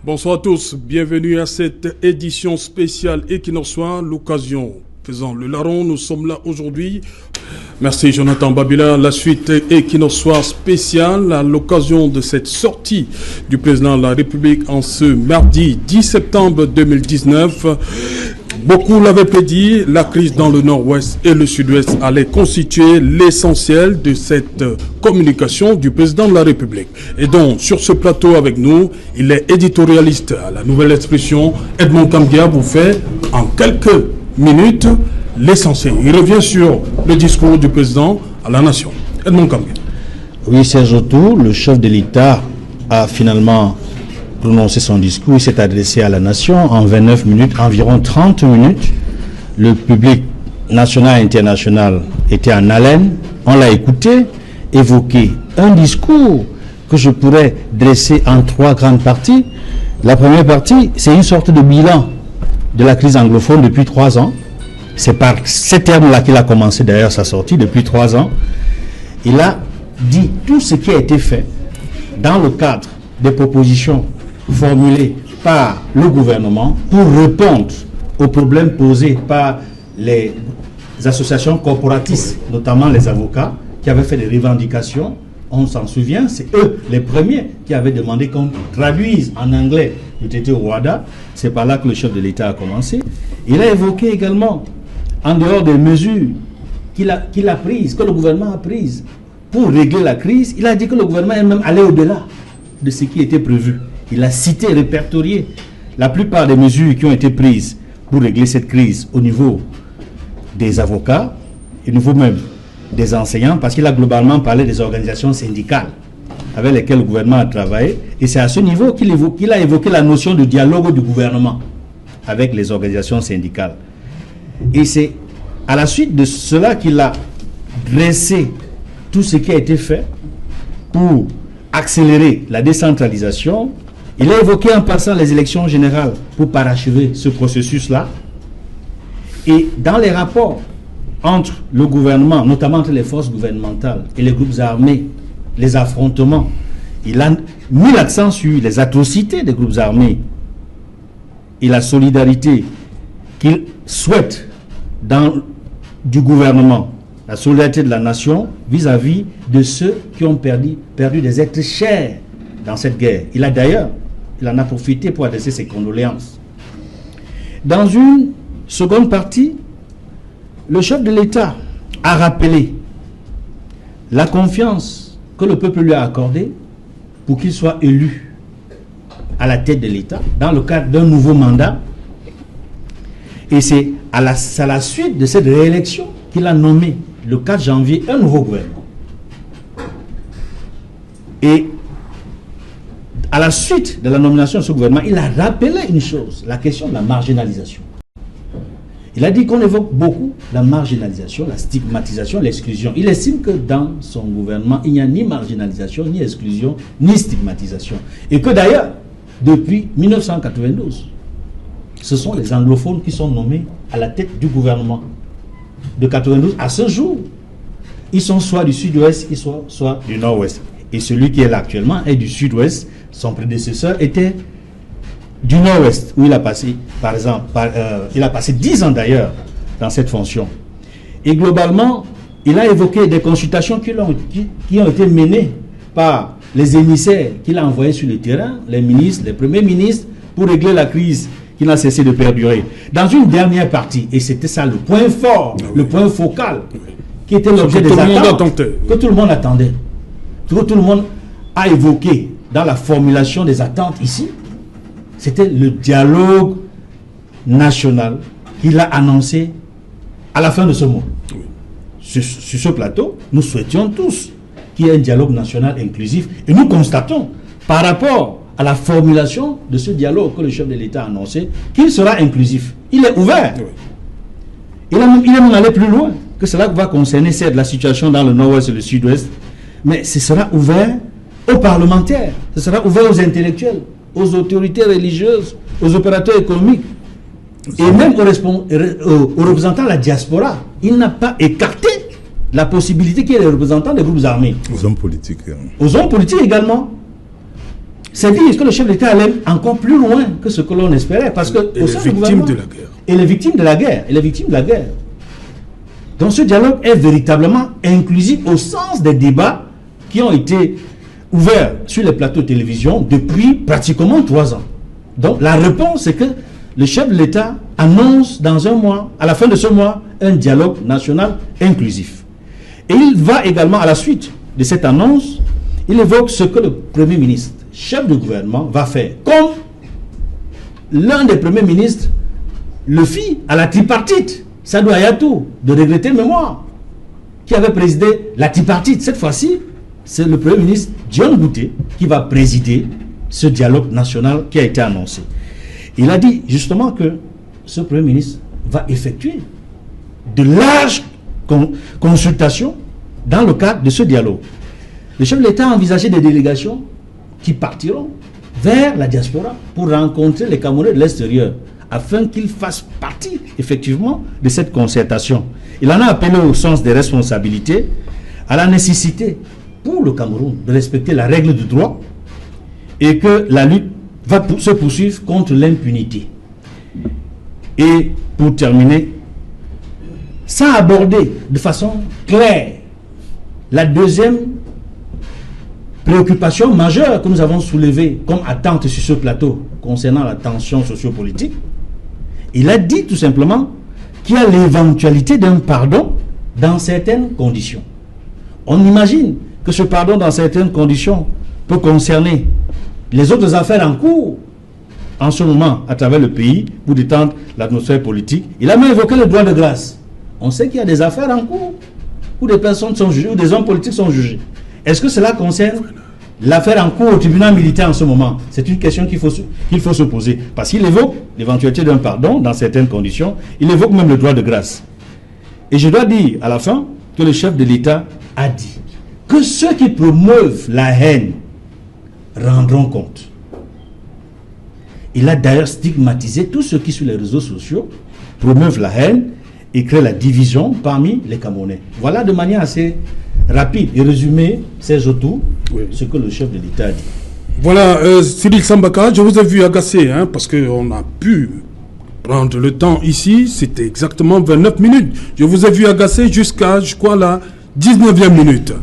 Bonsoir à tous, bienvenue à cette édition spéciale Equinoxois, l'occasion faisant le larron, nous sommes là aujourd'hui. Merci Jonathan Babila, la suite Equinoxois spéciale à l'occasion de cette sortie du président de la République en ce mardi 10 septembre 2019. Beaucoup l'avaient prédit, la crise dans le nord-ouest et le sud-ouest allait constituer l'essentiel de cette communication du président de la République. Et donc, sur ce plateau avec nous, il est éditorialiste à la Nouvelle Expression. Edmond Kambia vous fait en quelques minutes l'essentiel. Il revient sur le discours du président à la nation. Edmond Kambia. Oui, Serge Autou, le chef de l'État a finalement prononcé son discours, il s'est adressé à la nation en 29 minutes, environ 30 minutes. Le public national et international était en haleine, on l'a écouté, évoqué un discours que je pourrais dresser en trois grandes parties. La première partie, c'est une sorte de bilan de la crise anglophone depuis 3 ans. C'est par ces termes-là qu'il a commencé d'ailleurs sa sortie, depuis 3 ans. Il a dit tout ce qui a été fait dans le cadre des propositions formulées par le gouvernement pour répondre aux problèmes posés par les associations corporatistes, notamment les avocats, qui avaient fait des revendications. On s'en souvient, c'est eux les premiers qui avaient demandé qu'on traduise en anglais le traité Ouada. C'est par là que le chef de l'État a commencé. Il a évoqué également, en dehors des mesures qu'il a prises, que le gouvernement a prises pour régler la crise, il a dit que le gouvernement est même allé au-delà de ce qui était prévu. Il a cité, répertorié la plupart des mesures qui ont été prises pour régler cette crise au niveau des avocats, au niveau même des enseignants, parce qu'il a globalement parlé des organisations syndicales avec lesquelles le gouvernement a travaillé. Et c'est à ce niveau qu'il a évoqué la notion de dialogue du gouvernement avec les organisations syndicales. Et c'est à la suite de cela qu'il a dressé tout ce qui a été fait pour accélérer la décentralisation. Il a évoqué en passant les élections générales pour parachever ce processus-là. Et dans les rapports entre le gouvernement, notamment entre les forces gouvernementales et les groupes armés, les affrontements, il a mis l'accent sur les atrocités des groupes armés et la solidarité qu'il souhaite du gouvernement, la solidarité de la nation vis-à-vis de ceux qui ont perdu des êtres chers dans cette guerre. Il en a profité pour adresser ses condoléances. Dans une seconde partie, le chef de l'État a rappelé la confiance que le peuple lui a accordée pour qu'il soit élu à la tête de l'État dans le cadre d'un nouveau mandat. Et c'est à la suite de cette réélection qu'il a nommé le 4 janvier un nouveau gouvernement. Et à la suite de la nomination de ce gouvernement, il a rappelé une chose, la question de la marginalisation. Il a dit qu'on évoque beaucoup la marginalisation, la stigmatisation, l'exclusion. Il estime que dans son gouvernement, il n'y a ni marginalisation, ni exclusion, ni stigmatisation. Et que d'ailleurs, depuis 1992, ce sont les anglophones qui sont nommés à la tête du gouvernement. De 92 à ce jour, ils sont soit du sud-ouest, soit du nord-ouest. Et celui qui est là actuellement est du sud-ouest. Son prédécesseur était du nord-ouest, où il a passé, par exemple, il a passé 10 ans d'ailleurs dans cette fonction. Et globalement, il a évoqué des consultations qui ont été menées par les émissaires qu'il a envoyés sur le terrain, les ministres, les premiers ministres, pour régler la crise qui n'a cessé de perdurer. Dans une dernière partie, et c'était ça le point fort, le point focal, qui était l'objet des attentes, que tout le monde attendait, que tout le monde a évoqué dans la formulation des attentes ici, c'était le dialogue national qu'il a annoncé à la fin de ce mois. Sur ce plateau, nous souhaitions tous qu'il y ait un dialogue national inclusif, et nous constatons, par rapport à la formulation de ce dialogue que le chef de l'État a annoncé, qu'il sera inclusif. Il est ouvert. Il est même allé plus loin, que cela va concerner certes la situation dans le nord-ouest et le sud-ouest, mais ce sera ouvert aux parlementaires, ce sera ouvert aux intellectuels, aux autorités religieuses, aux opérateurs économiques, et même aux représentants de la diaspora. Il n'a pas écarté la possibilité qu'il y ait des représentants des groupes armés. Aux hommes politiques. Aux hommes politiques également. C'est dire que le chef d'État allait encore plus loin que ce que l'on espérait. Parce que et les victimes de la guerre. Et les victimes de la guerre. Et les victimes de la guerre. Donc ce dialogue est véritablement inclusif au sens des débats qui ont été ouverts sur les plateaux de télévision depuis pratiquement 3 ans. Donc la réponse, c'est que le chef de l'État annonce dans un mois, à la fin de ce mois, un dialogue national inclusif. Et il va également, à la suite de cette annonce, il évoque ce que le Premier ministre, chef de gouvernement, va faire. Comme l'un des premiers ministres le fit à la tripartite, Sadou Ayatou, de regretter mémoire, qui avait présidé la tripartite. Cette fois-ci, c'est le Premier ministre John Bouté qui va présider ce dialogue national qui a été annoncé. Il a dit justement que ce Premier ministre va effectuer de larges consultations dans le cadre de ce dialogue. Le chef de l'État a envisagé des délégations qui partiront vers la diaspora pour rencontrer les Camerounais de l'extérieur afin qu'ils fassent partie effectivement de cette concertation. Il en a appelé au sens des responsabilités, à la nécessité pour le Cameroun de respecter la règle du droit et que la lutte va se poursuivre contre l'impunité. Et pour terminer, sans aborder de façon claire la deuxième préoccupation majeure que nous avons soulevée comme attente sur ce plateau concernant la tension sociopolitique, il a dit tout simplement qu'il y a l'éventualité d'un pardon dans certaines conditions. On imagine que ce pardon dans certaines conditions peut concerner les autres affaires en cours en ce moment à travers le pays pour détendre l'atmosphère politique. Il a même évoqué le droit de grâce. On sait qu'il y a des affaires en cours où des personnes sont jugées, où des hommes politiques sont jugés. Est-ce que cela concerne l'affaire en cours au tribunal militaire en ce moment? C'est une question qu'il faut se poser. Parce qu'il évoque l'éventualité d'un pardon dans certaines conditions. Il évoque même le droit de grâce. Et je dois dire à la fin que le chef de l'État a dit que ceux qui promeuvent la haine rendront compte. Il a d'ailleurs stigmatisé tous ceux qui sur les réseaux sociaux promeuvent la haine et créent la division parmi les Camerounais. Voilà de manière assez rapide et résumée, c'est autour ce que le chef de l'État a dit. Voilà, Cyril Sambaka, je vous ai vu agacé, parce qu'on a pu prendre le temps ici, c'était exactement 29 minutes. Je vous ai vu agacé jusqu'à, je crois, la 19e minute.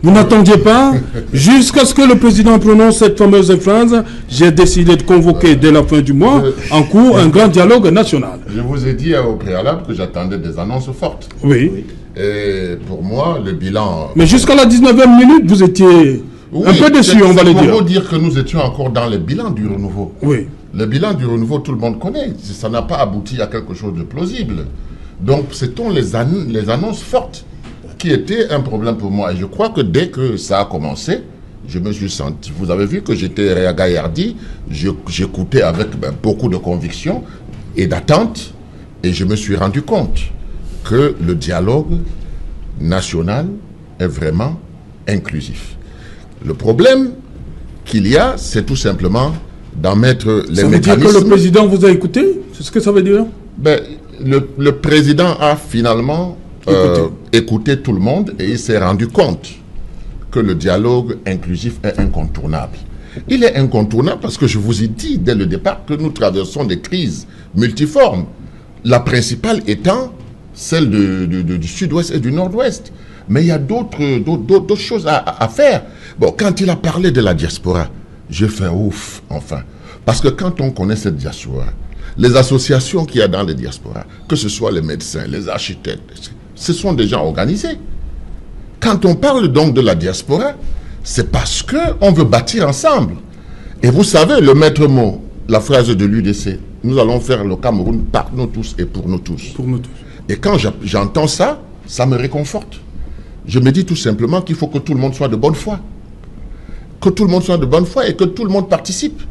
Vous n'attendiez pas jusqu'à ce que le président prononce cette fameuse phrase. J'ai décidé de convoquer dès la fin du mois en cours un grand dialogue national. Je vous ai dit au préalable que j'attendais des annonces fortes. Oui. Et pour moi, le bilan... Mais jusqu'à la 19e minute, vous étiez un peu déçu, on va le dire. Il faut dire que nous étions encore dans le bilan du renouveau. Oui. Le bilan du renouveau, tout le monde connaît. Ça n'a pas abouti à quelque chose de plausible. Donc, c'était les annonces fortes qui étaient un problème pour moi. Et je crois que dès que ça a commencé, je me suis senti... Vous avez vu que j'étais réagaillardi, j'écoutais avec beaucoup de conviction et d'attente, et je me suis rendu compte que le dialogue national est vraiment inclusif. Le problème qu'il y a, c'est tout simplement d'en mettre les mécanismes... Ça veut dire que le président vous a écouté? C'est ce que ça veut dire? Le président a finalement écouté tout le monde et il s'est rendu compte que le dialogue inclusif est incontournable. Il est incontournable parce que je vous ai dit dès le départ que nous traversons des crises multiformes. La principale étant celle du sud-ouest et du nord-ouest. Mais il y a d'autres choses à faire. Bon, quand il a parlé de la diaspora, j'ai fait ouf, enfin. Parce que quand on connaît cette diaspora, les associations qu'il y a dans les diasporas, que ce soit les médecins, les architectes, ce sont des gens organisés. Quand on parle donc de la diaspora, c'est parce qu'on veut bâtir ensemble. Et vous savez, le maître mot, la phrase de l'UDC, nous allons faire le Cameroun par nous tous et pour nous tous. Pour nous tous. Et quand j'entends ça, ça me réconforte. Je me dis tout simplement qu'il faut que tout le monde soit de bonne foi. Que tout le monde soit de bonne foi et que tout le monde participe.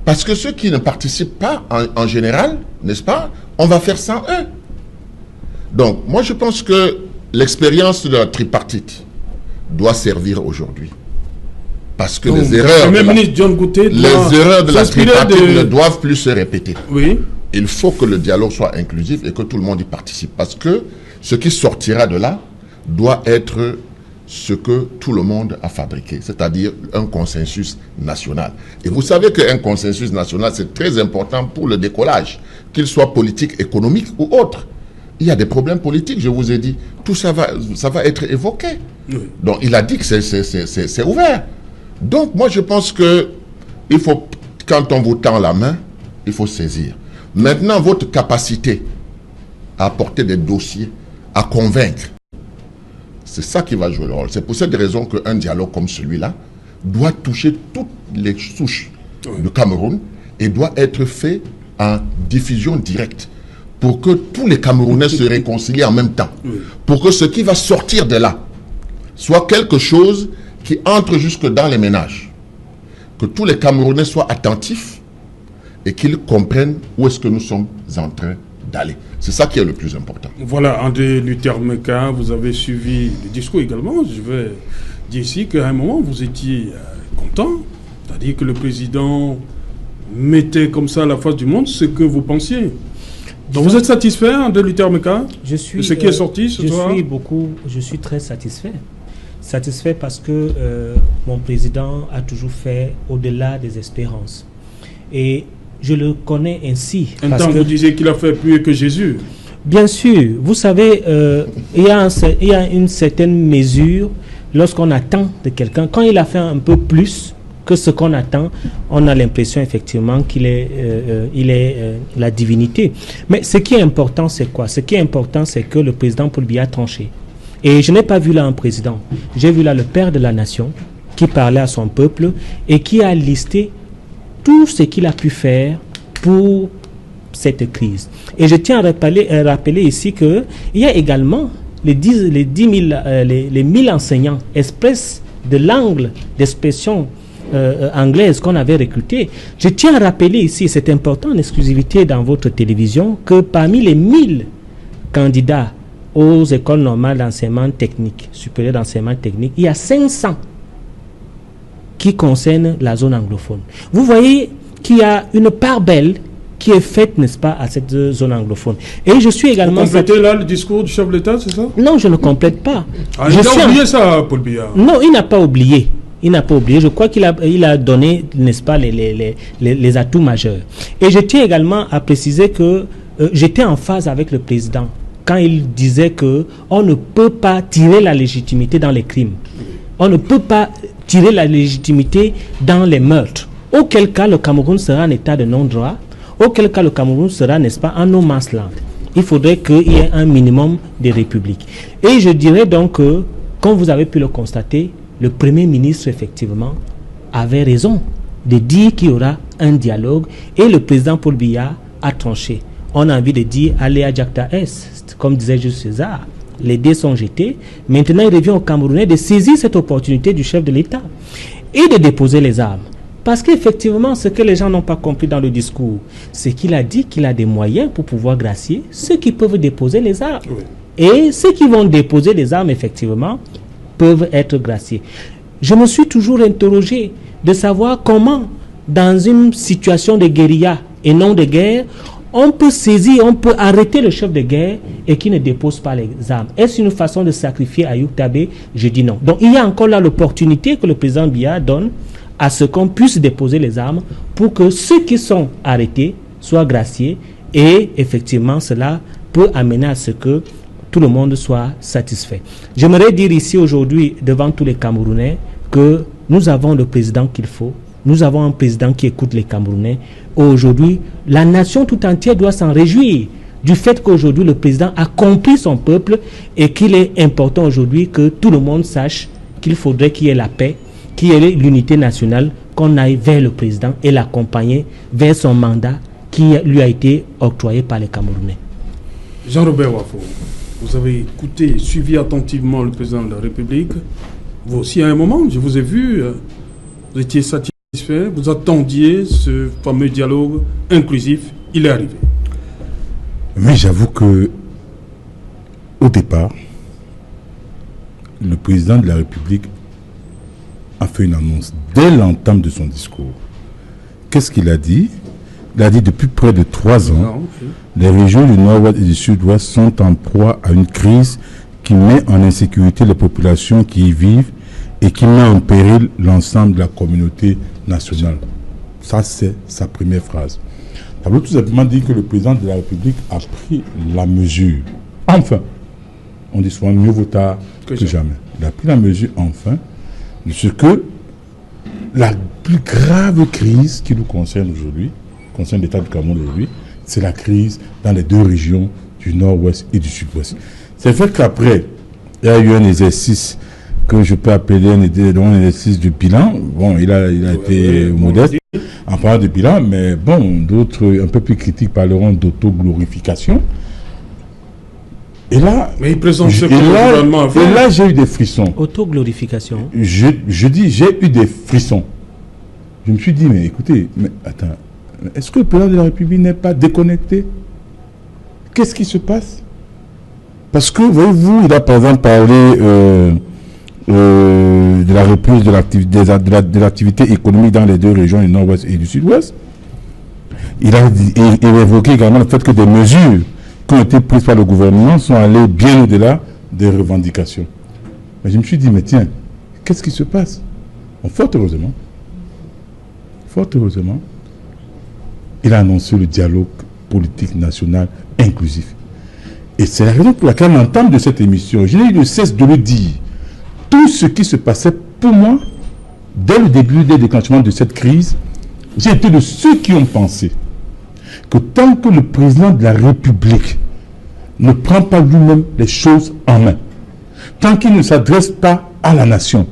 Parce que ceux qui ne participent pas, en général, n'est-ce pas, on va faire sans eux. Donc, moi je pense que l'expérience de la tripartite doit servir aujourd'hui. Parce que les erreurs de la tripartite ne doivent plus se répéter. Oui. Il faut que le dialogue soit inclusif et que tout le monde y participe. Parce que ce qui sortira de là doit être ce que tout le monde a fabriqué, c'est-à-dire un consensus national. Et vous savez qu'un consensus national, c'est très important pour le décollage, qu'il soit politique, économique ou autre. Il y a des problèmes politiques, je vous ai dit. Tout ça va être évoqué. Oui. Donc, il a dit que c'est ouvert. Donc, moi, je pense que il faut, quand on vous tend la main, il faut saisir. Maintenant, votre capacité à apporter des dossiers, à convaincre, c'est ça qui va jouer le rôle. C'est pour cette raison qu'un dialogue comme celui-là doit toucher toutes les souches du Cameroun et doit être fait en diffusion directe pour que tous les Camerounais se réconcilient en même temps. Pour que ce qui va sortir de là soit quelque chose qui entre jusque dans les ménages. Que tous les Camerounais soient attentifs et qu'ils comprennent où est-ce que nous sommes en train d'aller. C'est ça qui est le plus important. Voilà, André Luther Meka, vous avez suivi le discours également. Je vais dire ici qu'à un moment, vous étiez content, c'est-à-dire que le président mettait comme ça à la face du monde ce que vous pensiez. Donc vous êtes satisfait, André Luther Meka, de ce qui est sorti ce soir? Je suis très satisfait. Satisfait parce que mon président a toujours fait au-delà des espérances. Et je le connais ainsi. Un temps, vous disiez qu'il a fait plus que Jésus. Bien sûr. Vous savez, il y a une certaine mesure lorsqu'on attend de quelqu'un. Quand il a fait un peu plus que ce qu'on attend, on a l'impression effectivement qu'il est la divinité. Mais ce qui est important, c'est quoi? Ce qui est important, c'est que le président Paul Biya a tranché. Et je n'ai pas vu là un président. J'ai vu là le père de la nation qui parlait à son peuple et qui a listé tout ce qu'il a pu faire pour cette crise. Et je tiens à rappeler ici qu'il y a également les 1000 enseignants express de l'angle d'expression anglaise qu'on avait recruté. Je tiens à rappeler ici, c'est important en exclusivité dans votre télévision, que parmi les 1000 candidats aux écoles normales d'enseignement technique, supérieur d'enseignement technique, il y a 500 qui concernent la zone anglophone. Vous voyez qu'il y a une part belle qui est faite, n'est-ce pas, à cette zone anglophone. Et je suis également... Vous complétez là le discours du chef de l'État, c'est ça? Non, je ne complète pas. Il a oublié ça, Paul Biya. Non, il n'a pas oublié. Il n'a pas oublié. Je crois qu'il a donné, n'est-ce pas, les atouts majeurs. Et je tiens également à préciser que j'étais en phase avec le président quand il disait que on ne peut pas tirer la légitimité dans les crimes. On ne peut pas tirer la légitimité dans les meurtres. Auquel cas, le Cameroun sera en état de non-droit. Auquel cas, le Cameroun sera, n'est-ce pas, en no man's land. Il faudrait qu'il y ait un minimum de république. Et je dirais donc que, comme vous avez pu le constater, le Premier ministre, effectivement, avait raison de dire qu'il y aura un dialogue et le président Paul Biya a tranché. On a envie de dire, allez à Jacta Est, comme disait Jules César. Les dés sont jetés. Maintenant, il revient aux Camerounais de saisir cette opportunité du chef de l'État et de déposer les armes. Parce qu'effectivement, ce que les gens n'ont pas compris dans le discours, c'est qu'il a dit qu'il a des moyens pour pouvoir gracier ceux qui peuvent déposer les armes. Oui. Et ceux qui vont déposer les armes, effectivement, peuvent être graciés. Je me suis toujours interrogé de savoir comment, dans une situation de guérilla et non de guerre, on peut saisir, on peut arrêter le chef de guerre et qui ne dépose pas les armes. Est-ce une façon de sacrifier Ayoub Tabé? Je dis non. Donc il y a encore là l'opportunité que le président Biya donne à ce qu'on puisse déposer les armes pour que ceux qui sont arrêtés soient graciés et effectivement cela peut amener à ce que tout le monde soit satisfait. J'aimerais dire ici aujourd'hui devant tous les Camerounais que nous avons le président qu'il faut. Nous avons un président qui écoute les Camerounais. Aujourd'hui, la nation tout entière doit s'en réjouir du fait qu'aujourd'hui le président a compris son peuple et qu'il est important aujourd'hui que tout le monde sache qu'il faudrait qu'il y ait la paix, qu'il y ait l'unité nationale, qu'on aille vers le président et l'accompagner vers son mandat qui lui a été octroyé par les Camerounais. Jean-Robert Wafo, vous avez écouté, suivi attentivement le président de la République. Vous aussi, à un moment, je vous ai vu, vous étiez satisfait, vous attendiez ce fameux dialogue inclusif. Il est arrivé. Mais j'avoue que, au départ, le président de la République a fait une annonce dès l'entame de son discours. Qu'est-ce qu'il a dit? Il a dit depuis près de 3 ans, les régions du Nord-Ouest et du Sud-Ouest sont en proie à une crise qui met en insécurité les populations qui y vivent et qui met en péril l'ensemble de la communauté nationale. Ça, c'est sa première phrase. Ça veut tout simplement dire que le président de la République a pris la mesure. Enfin, on dit souvent mieux vaut tard que jamais. Il a pris la mesure, enfin, de ce que la plus grave crise qui nous concerne aujourd'hui, concerne l'État du Cameroun aujourd'hui, c'est la crise dans les deux régions du nord-ouest et du sud-ouest. C'est vrai qu'après, il y a eu un exercice que je peux appeler un exercice de bilan. Bon, il a été modeste en parlant de bilan, mais bon, d'autres un peu plus critiques parleront d'autoglorification. Et là, mais il présente ce gouvernement avant. Et là, j'ai eu des frissons. Autoglorification. Je dis, j'ai eu des frissons. Je me suis dit, mais écoutez, mais attends, est-ce que le président de la République n'est pas déconnecté? Qu'est-ce qui se passe? Parce que, voyez-vous, il a par exemple parlé de la reprise de l'activité économique dans les deux régions du nord-ouest et du sud-ouest. Il a évoqué également le fait que des mesures qui ont été prises par le gouvernement sont allées bien au-delà des revendications. Mais je me suis dit, mais tiens, qu'est-ce qui se passe? Fort heureusement, il a annoncé le dialogue politique national inclusif. Et c'est la raison pour laquelle, en entame de cette émission, je n'ai eu de cesse de le dire. Tout ce qui se passait pour moi, dès le début des déclenchements de cette crise, j'ai été de ceux qui ont pensé que tant que le président de la République ne prend pas lui-même les choses en main, tant qu'il ne s'adresse pas à la nation,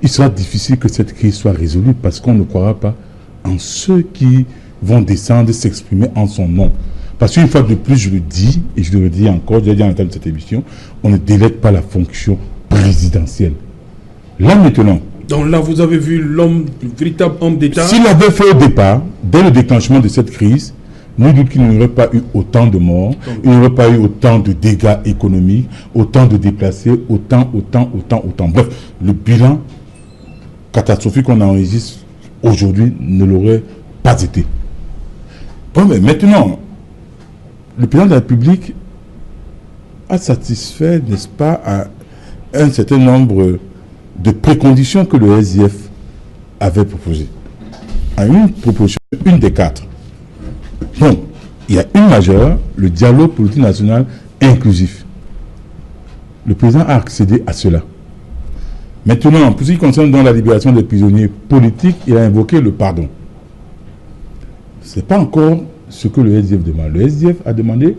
il sera difficile que cette crise soit résolue parce qu'on ne croira pas en ceux qui vont descendre s'exprimer en son nom. Parce qu'une fois de plus, je le dis, et je le redis encore, je l'ai dit en entame de cette émission, on ne délègue pas la fonction présidentielle. Là maintenant... Donc là, vous avez vu l'homme, le véritable homme d'État. S'il avait fait au départ, dès le déclenchement de cette crise, nous doute qu'il n'y aurait pas eu autant de morts, il n'y aurait pas eu autant de dégâts économiques, autant de déplacés, autant. Bref, le bilan catastrophique qu'on enregistre aujourd'hui ne l'aurait pas été. Bon, mais maintenant, le président de la République a satisfait, n'est-ce pas, à un certain nombre de préconditions que le SDF avait proposées. À une proposition, une des quatre. Donc, il y a une majeure, le dialogue politique national inclusif. Le président a accédé à cela. Maintenant, pour ce qui concerne dans la libération des prisonniers politiques, il a invoqué le pardon. Ce n'est pas encore ce que le SDF demande. Le SDF a demandé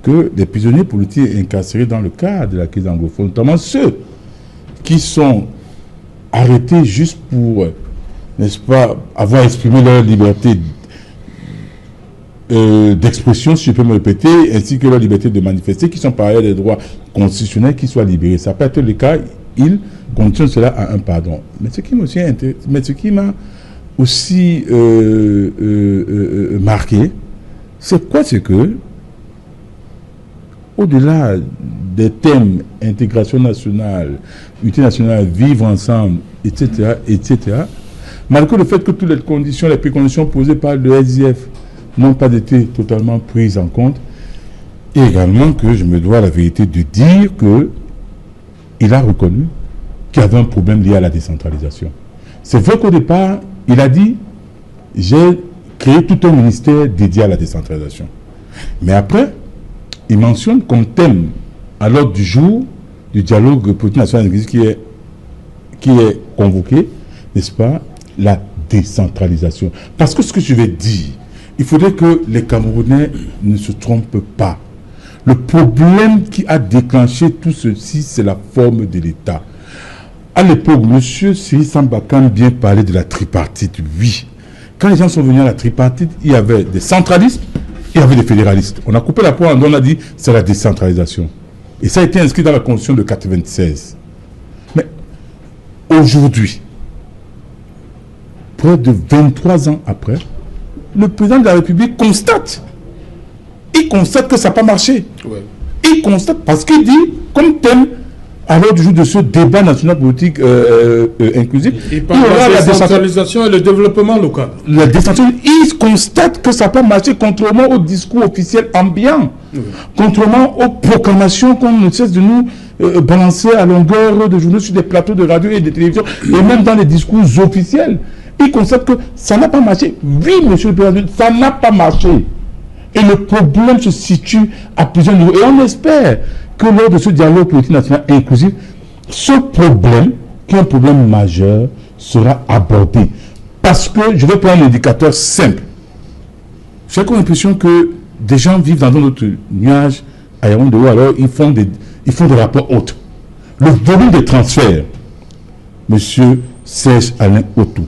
que les prisonniers politiques incarcérés dans le cadre de la crise anglophone, notamment ceux qui sont arrêtés juste pour, n'est-ce pas, avoir exprimé leur liberté d'expression, si je peux me répéter, ainsi que leur liberté de manifester, qui sont par ailleurs des droits constitutionnels, qui soient libérés. Ça peut être le cas, il conditionne cela à un pardon. Mais ce qui m'a aussi marqué, c'est quoi? C'est que, au-delà des thèmes intégration nationale, unité nationale, vivre ensemble, etc., malgré le fait que toutes les conditions, les préconditions posées par le SDF n'ont pas été totalement prises en compte, et également que je me dois la vérité de dire qu'il a reconnu qu'il y avait un problème lié à la décentralisation. C'est vrai qu'au départ, il a dit « j'ai créé tout un ministère dédié à la décentralisation ». Mais après, il mentionne comme thème à l'ordre du jour du dialogue politique national qui est convoqué, n'est-ce pas, la décentralisation. Parce que ce que je vais dire, il faudrait que les Camerounais ne se trompent pas. Le problème qui a déclenché tout ceci, c'est la forme de l'État. À l'époque, M. Siri Sambakan bien parlait de la tripartite, oui. Quand les gens sont venus à la tripartite, il y avait des centralistes, il y avait des fédéralistes. On a coupé la poire en deux, on a dit c'est la décentralisation. Et ça a été inscrit dans la Constitution de 1996. Mais aujourd'hui, près de 23 ans après, le président de la République constate que ça n'a pas marché. Ouais. Il constate parce qu'il dit, comme thème, à l'heure du jour de ce débat national politique inclusif, il parle de la décentralisation et le développement local. La décentralisation, il constate que ça n'a pas marché, contrairement au discours officiel ambiant Contrairement aux proclamations qu'on ne cesse de nous balancer à longueur de journée sur des plateaux de radio et de télévision, et même dans les discours officiels. Ils constatent que ça n'a pas marché. Oui, monsieur le président, ça n'a pas marché. Et le problème se situe à plusieurs niveaux. Et on espère que lors de ce dialogue politique national inclusif, ce problème, qui est un problème majeur, sera abordé. Parce que, je vais prendre un indicateur simple. J'ai l'impression que des gens vivent dans un autre nuage à Yaoundé, alors ils font des rapports autres. Le volume de transferts, monsieur Serge Alain Autou,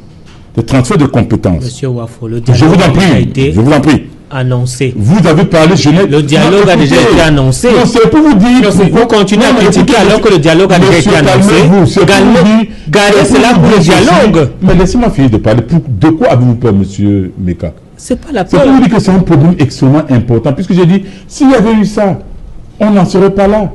des transferts de compétences. Monsieur Wafo, le Je vous dialogue en a déjà prie, été je vous en prie. annoncé. Vous avez parlé, Le dialogue a déjà été annoncé. Non, c'est pour vous dire. Vous continuez à critiquer alors que le dialogue a déjà été annoncé. Gardez cela pour le dialogue. Mais laissez-moi finir de parler. De quoi avez-vous peur, monsieur Meka? C'est pas la C'est pour peur. vous dire que c'est un problème extrêmement important. Puisque j'ai dit, s'il y avait eu ça, on n'en serait pas là.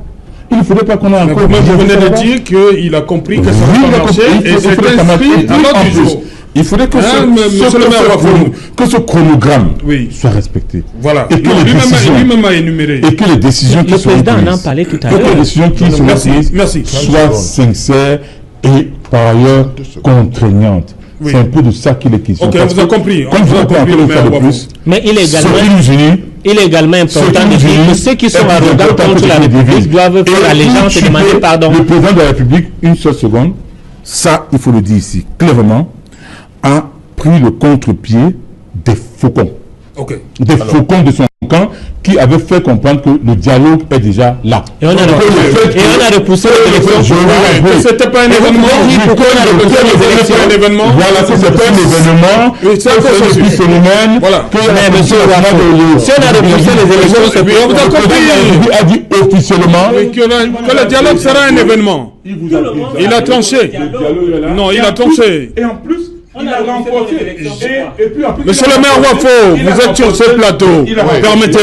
Il ne faudrait pas qu'on ait encore. Vous venez de dire qu'il a compris que ça n'a pas marché et c'est inscrit à l'ordre du jour. Il faudrait que ce chronogramme soit respecté. Voilà. Et que lui-même a énuméré. Et que les décisions qui sont prises, le président en parlait tout à l'heure. Que les décisions qui sont prises soient sincères et par ailleurs contraignantes. C'est un peu de ça qu'il est question. Ok, on vous a compris. Comme vous avez compris le faire de plus. Mais il est également important de dire que ceux qui sont arrogants contre la République doivent faire allégeance et demander pardon. Le président de la République, une seule seconde, ça, il faut le dire ici clairement, a pris le contre-pied des faucons. Des faucons de son camp qui avaient fait comprendre que le dialogue est déjà là. Et on a repoussé les élections. C'était pas un événement. Pourquoi on a repoussé les élections? Voilà, que c'est pas un événement. C'est un phénomène. Voilà. Mais monsieur Wafo, si on a repoussé les élections, c'est on vous a compris. A dit officiellement que le dialogue sera un événement. Il a tranché. Non, il a tranché. Et en plus, il a remporté. Monsieur le maire Wafo, vous êtes sur ce plateau. Permettez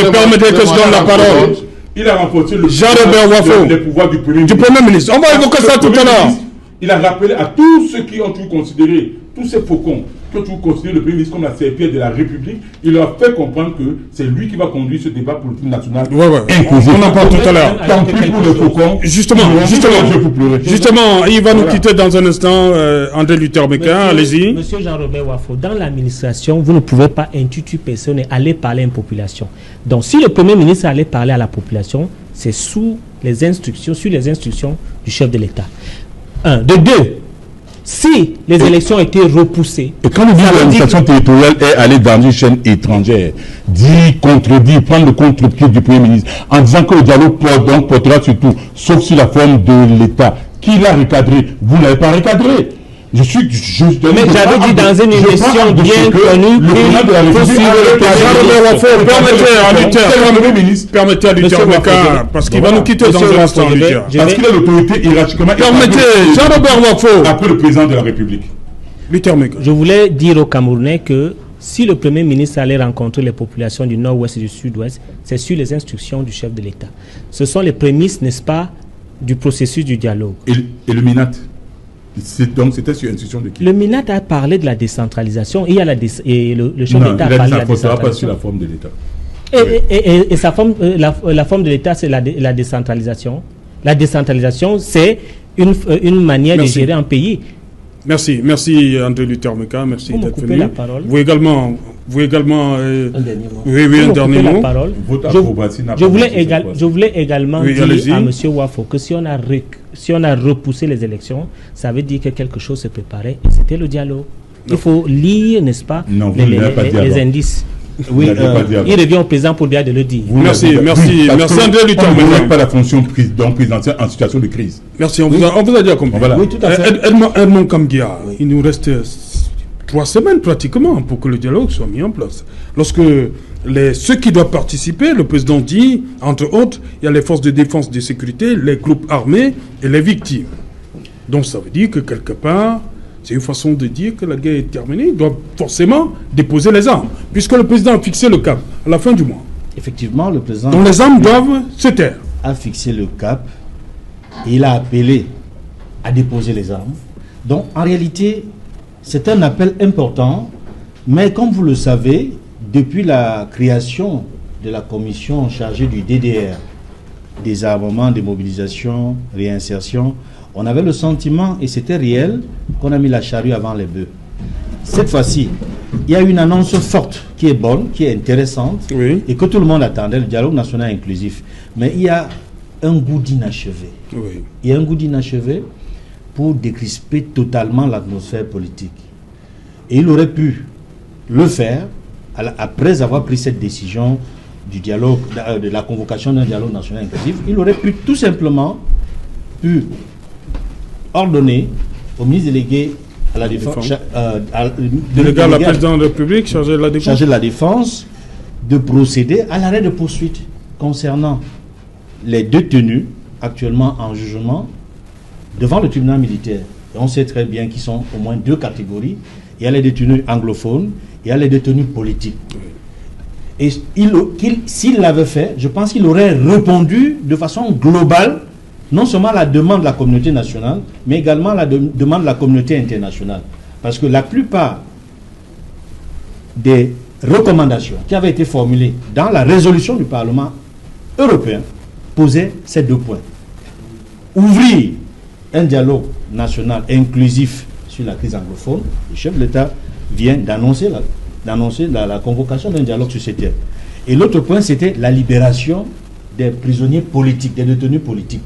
que je donne la parole. Il a remporté le pouvoir du Premier ministre. On va évoquer ça tout à l'heure. Il a rappelé à tous ceux qui ont tout considéré, tous ces faucons, qui ont tout considéré le Premier ministre comme la serpillère de la République, il leur a fait comprendre que c'est lui qui va conduire ce débat politique national. Inclusif. On en parle tout à l'heure. Tant pis pour les faucons. Justement, il va nous quitter dans un instant, André Luther Meka, allez-y. Monsieur Jean-Robert Wafo, dans l'administration, vous ne pouvez pas intituler personne et aller parler à une population. Donc, si le Premier ministre allait parler à la population, c'est sur les instructions du chef de l'État. De deux, si les élections étaient repoussées... Et quand le dit que l'administration territoriale est allée dans une chaîne étrangère, contredit, prendre le contre-pied du Premier ministre, en disant que le dialogue portera sur tout, sauf sur la forme de l'État. Qui l'a recadré? Vous n'avez pas recadré. Mais j'avais dit dans une émission bien connue permettez à Luther Meka, parce qu'il va nous quitter dans un instant, Luther. Parce qu'il a l'autorité hiérarchiquement. Permettez, Jean-Robert Wafo. Après le président de la République. Luther Meka. Je voulais dire aux Camerounais que si le Premier ministre allait rencontrer les populations du Nord-Ouest et du Sud-Ouest, c'est sur les instructions du chef de l'État. Ce sont les prémices, n'est-ce pas, du processus du dialogue. Et le MINAT? Donc c'était sur instruction de qui? Le MINAT a parlé de la décentralisation. Il y a le chef d'État a parlé de la décentralisation. Pas sur la forme de l'État. Et sa forme, la forme de l'État, c'est la décentralisation. La décentralisation, c'est une manière de gérer un pays. Merci André Luther Meka, merci d'être venu. La parole. Vous également un dernier mot. Oui, un dernier mot. Je voulais également dire à M. Wafo que si on a repoussé les élections, ça veut dire que quelque chose se préparait et c'était le dialogue. Il faut lire, n'est-ce pas, les indices. Oui, il revient au président pour bien de le dire. Merci André Luther Meka. Vous n'avez pas la fonction présidentielle en situation de crise. Merci, on vous a dit à compris. Voilà. Oui, tout à fait. Edmond Kamgia, il nous reste 3 semaines pratiquement pour que le dialogue soit mis en place. Lorsque ceux qui doivent participer, le président dit, entre autres, il y a les forces de défense et de sécurité, les groupes armés et les victimes. Donc ça veut dire que quelque part, c'est une façon de dire que la guerre est terminée. Ils doivent forcément déposer les armes, puisque le président a fixé le cap à la fin du mois. Effectivement, le président... Donc les armes doivent se taire. A fixé le cap et il a appelé à déposer les armes. Donc en réalité, c'est un appel important, mais comme vous le savez, depuis la création de la commission chargée du DDR, désarmement, démobilisation, réinsertion, on avait le sentiment, et c'était réel, qu'on a mis la charrue avant les bœufs. Cette fois-ci, il y a une annonce forte qui est bonne, qui est intéressante, Oui. et que tout le monde attendait, le dialogue national inclusif. Mais il y a un goût d'inachevé. Oui. Il y a un goût d'inachevé pour décrisper totalement l'atmosphère politique. Et il aurait pu le faire après avoir pris cette décision du dialogue, de la convocation d'un dialogue national inclusif. Il aurait pu tout simplement ordonner au ministre délégué à la défense, Délégué à la présidente de la République, chargé de la défense, de procéder à l'arrêt de poursuite concernant les détenus actuellement en jugement devant le tribunal militaire. Et on sait très bien qu'ils sont au moins deux catégories. Il y a les détenus anglophones, il y a les détenus politiques. Et s'il l'avait fait, je pense qu'il aurait répondu de façon globale, non seulement à la demande de la communauté nationale, mais également à la demande de la communauté internationale. Parce que la plupart des recommandations qui avaient été formulées dans la résolution du Parlement européen posaient ces deux points. Ouvrir un dialogue national inclusif sur la crise anglophone. Le chef de l'État vient d'annoncer la convocation d'un dialogue sur ce thème. Et l'autre point, c'était la libération des prisonniers politiques, des détenus politiques.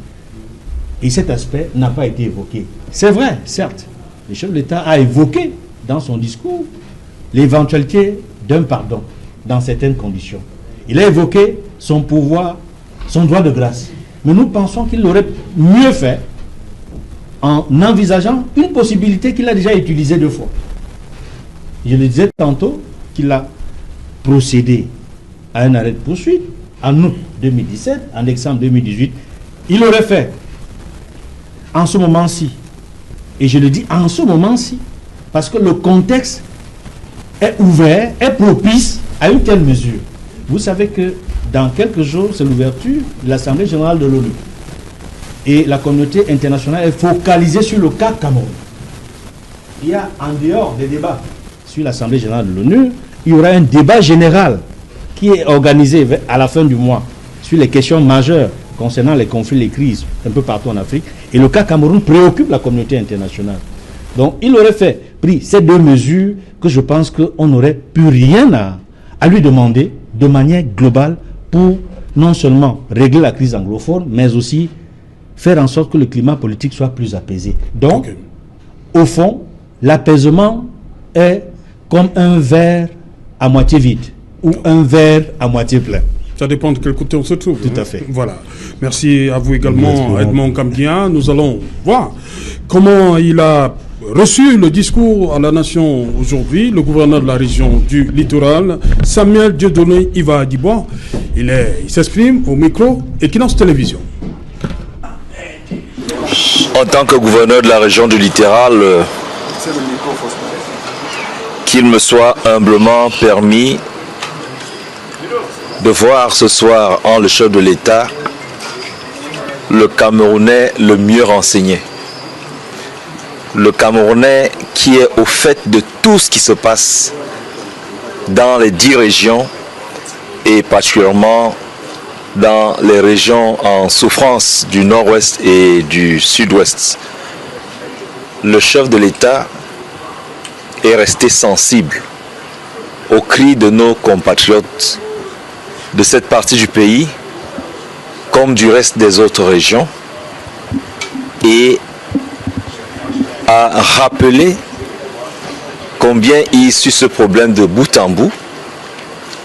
Et cet aspect n'a pas été évoqué. C'est vrai, certes. Le chef de l'État a évoqué dans son discours l'éventualité d'un pardon dans certaines conditions. Il a évoqué son pouvoir, son droit de grâce. Mais nous pensons qu'il aurait mieux fait en envisageant une possibilité qu'il a déjà utilisée 2 fois. Je le disais tantôt qu'il a procédé à un arrêt de poursuite en août 2017, en décembre 2018. Il aurait fait en ce moment-ci, et je le dis en ce moment-ci, parce que le contexte est ouvert, est propice à une telle mesure. Vous savez que dans quelques jours, c'est l'ouverture de l'Assemblée générale de l'ONU. Et la communauté internationale est focalisée sur le cas Cameroun. Il y a, en dehors des débats sur l'Assemblée générale de l'ONU, il y aura un débat général qui est organisé à la fin du mois sur les questions majeures concernant les conflits, les crises un peu partout en Afrique. Et le cas Cameroun préoccupe la communauté internationale. Donc il aurait pris ces 2 mesures que je pense qu'on n'aurait plus rien à lui demander de manière globale pour non seulement régler la crise anglophone, mais aussi faire en sorte que le climat politique soit plus apaisé. Donc, au fond, l'apaisement est comme un verre à moitié vide ou un verre à moitié plein. Ça dépend de quel côté on se trouve. Tout à fait. Voilà. Merci à vous également, Edmond Kambien. Nous allons voir comment il a reçu le discours à la nation aujourd'hui, le gouverneur de la région du littoral, Samuel Dieudonné Iva Adibois. Il s'exprime au micro Equinox Télévision. En tant que gouverneur de la région du littoral, qu'il me soit humblement permis de voir ce soir en le chef de l'État le Camerounais le mieux renseigné. Le Camerounais qui est au fait de tout ce qui se passe dans les 10 régions et particulièrement dans les régions en souffrance du nord-ouest et du sud-ouest. Le chef de l'État est resté sensible aux cris de nos compatriotes de cette partie du pays comme du reste des autres régions et a rappelé combien il suit ce problème de bout en bout,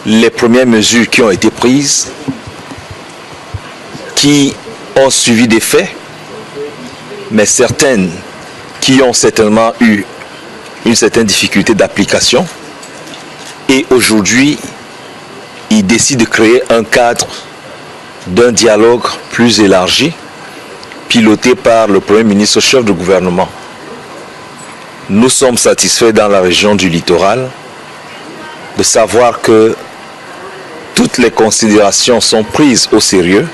les premières mesures qui ont été prises, qui ont suivi des faits, mais certaines qui ont certainement eu une certaine difficulté d'application. Et aujourd'hui, il décide de créer un cadre d'un dialogue plus élargi, piloté par le Premier ministre, chef de gouvernement. Nous sommes satisfaits dans la région du littoral de savoir que toutes les considérations sont prises au sérieux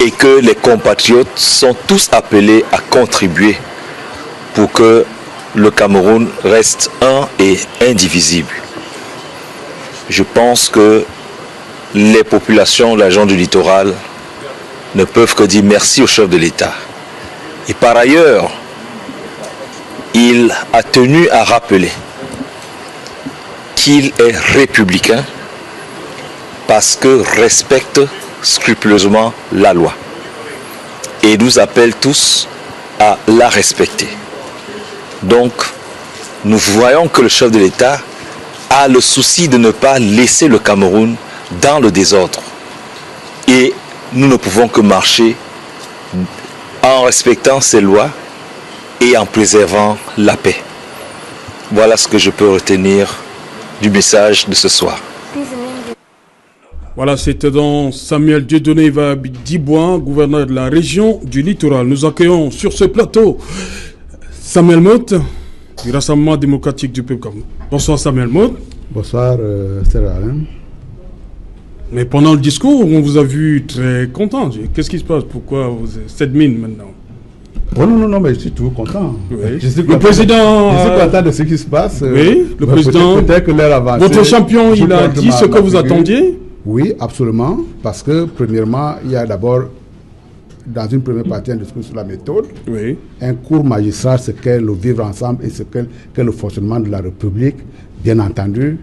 et que les compatriotes sont tous appelés à contribuer pour que le Cameroun reste un et indivisible. Je pense que les populations, les gens du littoral ne peuvent que dire merci au chef de l'État. Et par ailleurs, il a tenu à rappeler qu'il est républicain parce que respecte scrupuleusement la loi. Et nous appelle tous à la respecter. Donc, nous voyons que le chef de l'État a le souci de ne pas laisser le Cameroun dans le désordre. Et nous ne pouvons que marcher en respectant ces lois et en préservant la paix. Voilà ce que je peux retenir du message de ce soir. Voilà, c'était donc Samuel Dieudonné Dibois, gouverneur de la région du littoral. Nous accueillons sur ce plateau Samuel Motte, du Rassemblement démocratique du peuple. Bonsoir Samuel Motte. Bonsoir Alain. Mais pendant le discours, on vous a vu très content. Qu'est-ce qui se passe? Pourquoi vous avez cette mine maintenant? Oh non, mais je suis toujours content. Oui. Je suis le président... Je suis content de ce qui se passe. Oui, le président... Peut-être que l'heure avancée... Votre champion, il a dit ce que vous attendiez? Oui, absolument. Parce que, premièrement, il y a d'abord, dans une première partie, un discours sur la méthode. Oui. Un cours magistral, ce qu'est le vivre ensemble et ce qu'est le fonctionnement de la République. Bien entendu,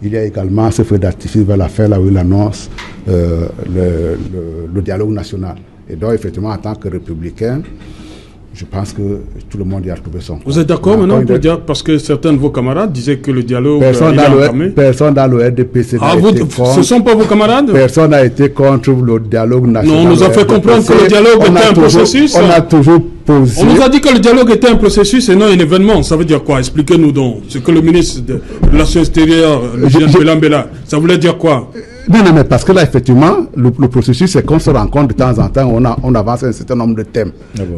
il y a également ce feu d'artifice vers la fin, là où il annonce le dialogue national. Et donc, effectivement, en tant que républicain, je pense que tout le monde y a trouvé son compte. Vous êtes d'accord maintenant pour dire, parce que certains de vos camarades disaient que le dialogue personne dans le RDPC n'a été contre. Ce ne sont pas vos camarades? Personne n'a été contre le dialogue national. Non, on nous a fait comprendre que le dialogue était un processus. On a toujours posé. On nous a dit que le dialogue était un processus et non un événement. Ça veut dire quoi? Expliquez-nous donc. Ce que le ministre de Relations extérieures, le Belambela, ça voulait dire quoi? Non, mais parce que là, effectivement, le processus, c'est qu'on se rencontre de temps en temps, on avance un certain nombre de thèmes.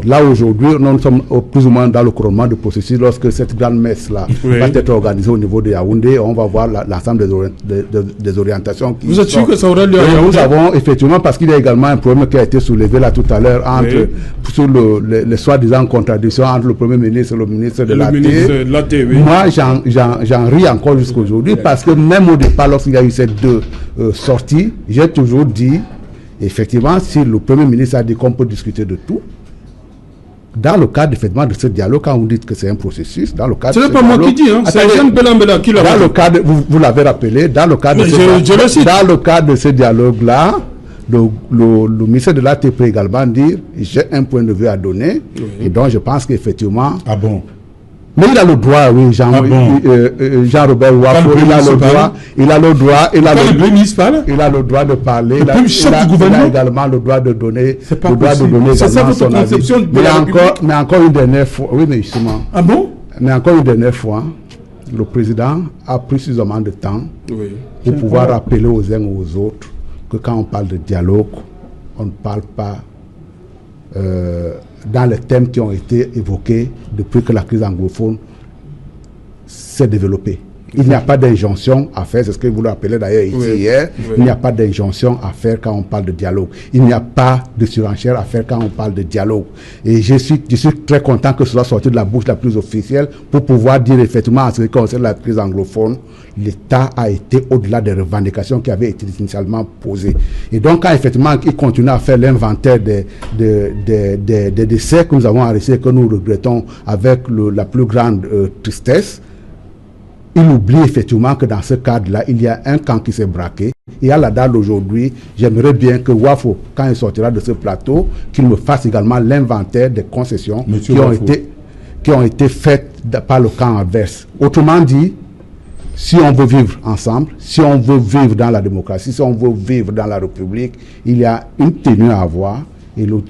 Là, aujourd'hui, nous sommes plus ou moins dans le couronnement du processus. Lorsque cette grande messe-là va être organisée au niveau de Yaoundé, on va voir l'ensemble des orientations qui Vous êtes sûr que ça aura lieu à Yaoundé? Nous avons, effectivement, parce qu'il y a également un problème qui a été soulevé là tout à l'heure sur les soi-disant contradictions entre le Premier ministre et le ministre de l'AT. Oui. Moi, j'en ris encore jusqu'à aujourd'hui, parce que même au départ, lorsqu'il y a eu ces deux sortie, j'ai toujours dit, effectivement, si le Premier ministre a dit qu'on peut discuter de tout, dans le cadre effectivement de ce dialogue, quand vous dites que c'est un processus, dans le cadre... Ce n'est pas moi qui dis, hein, c'est Jean Belambela qui l'a dit. Dans le cadre, vous l'avez rappelé, dans le cadre de ce dialogue-là, le ministre de l'AT peut également dire, j'ai un point de vue à donner, et donc je pense qu'effectivement... Ah bon? Mais il a le droit, oui, Jean-Robert Wafo, il a le droit de parler, il a également le droit de donner, son avis. Mais encore une dernière fois, oui, mais justement. Ah bon? Mais encore une dernière fois, le président a pris suffisamment de temps pour pouvoir rappeler aux uns et aux autres que quand on parle de dialogue, on ne parle pas dans les thèmes qui ont été évoqués depuis que la crise anglophone s'est développée. Il n'y a pas d'injonction à faire, c'est ce que vous l'appelez d'ailleurs hier, il n'y a pas d'injonction à faire quand on parle de dialogue. Il n'y a pas de surenchère à faire quand on parle de dialogue. Et je suis très content que ce soit sorti de la bouche la plus officielle pour pouvoir dire effectivement en ce qui concerne la crise anglophone, l'État a été au-delà des revendications qui avaient été initialement posées. Et donc quand effectivement il continue à faire l'inventaire des décès que nous avons enregistrés, que nous regrettons avec la plus grande tristesse, il oublie effectivement que dans ce cadre-là, il y a un camp qui s'est braqué. Et à la date d'aujourd'hui, j'aimerais bien que Wafo, quand il sortira de ce plateau, qu'il me fasse également l'inventaire des concessions qui ont été faites par le camp adverse. Autrement dit, si on veut vivre ensemble, si on veut vivre dans la démocratie, si on veut vivre dans la République, il y a une tenue à avoir. Et le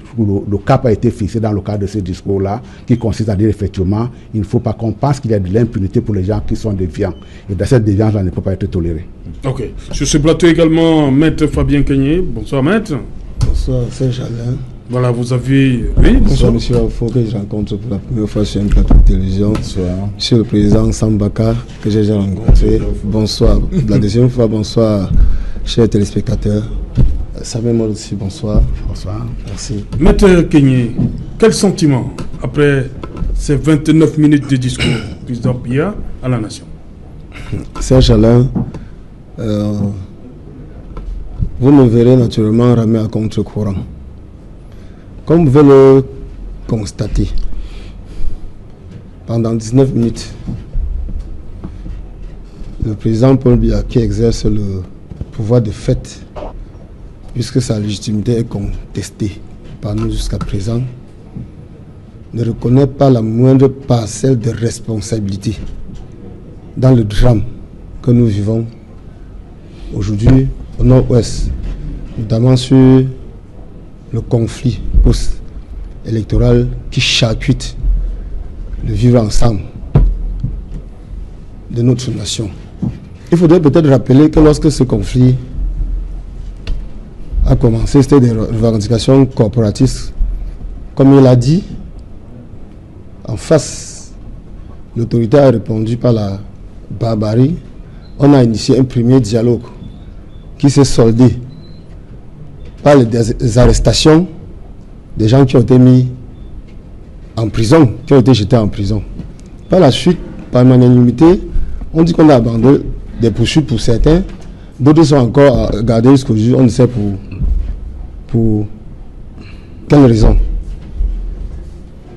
cap a été fixé dans le cadre de ce discours-là, qui consiste à dire effectivement, il ne faut pas qu'on pense qu'il y a de l'impunité pour les gens qui sont déviants. Et dans cette déviance-là, ne peut pas être tolérée. Ok. Sur ce plateau également, Maître Fabien Kenyé. Bonsoir, Maître. Bonsoir, Saint-Jalin. Voilà, vous avez... Oui, bonsoir, monsieur Wafo, que je rencontre pour la première fois sur un plateau de télévision. Bonsoir. Monsieur le président Sambaka, que j'ai déjà rencontré. Bonsoir. La deuxième fois, bonsoir, chers téléspectateurs. Samuel Motte aussi, bonsoir. Bonsoir. Merci. Maître Kenyé, quel sentiment après ces 29 minutes de discours du président Biya à la nation? Serge Alain, vous me verrez naturellement ramer à contre-courant. Comme vous pouvez le constater, pendant 19 minutes, le président Paul Biya, qui exerce le pouvoir de fait, puisque sa légitimité est contestée par nous jusqu'à présent, ne reconnaît pas la moindre parcelle de responsabilité dans le drame que nous vivons aujourd'hui au nord-ouest, notamment sur le conflit post-électoral qui charcute le vivre ensemble de notre nation. Il faudrait peut-être rappeler que lorsque ce conflit a commencé, c'était des revendications corporatistes. Comme il a dit, en face, l'autorité a répondu par la barbarie. On a initié un premier dialogue qui s'est soldé par les arrestations des gens qui ont été mis en prison, qui ont été jetés en prison. Par la suite, par unanimité, on dit qu'on a abandonné des poursuites pour certains, d'autres sont encore gardés jusqu'au jour, on ne sait pour quelle raison.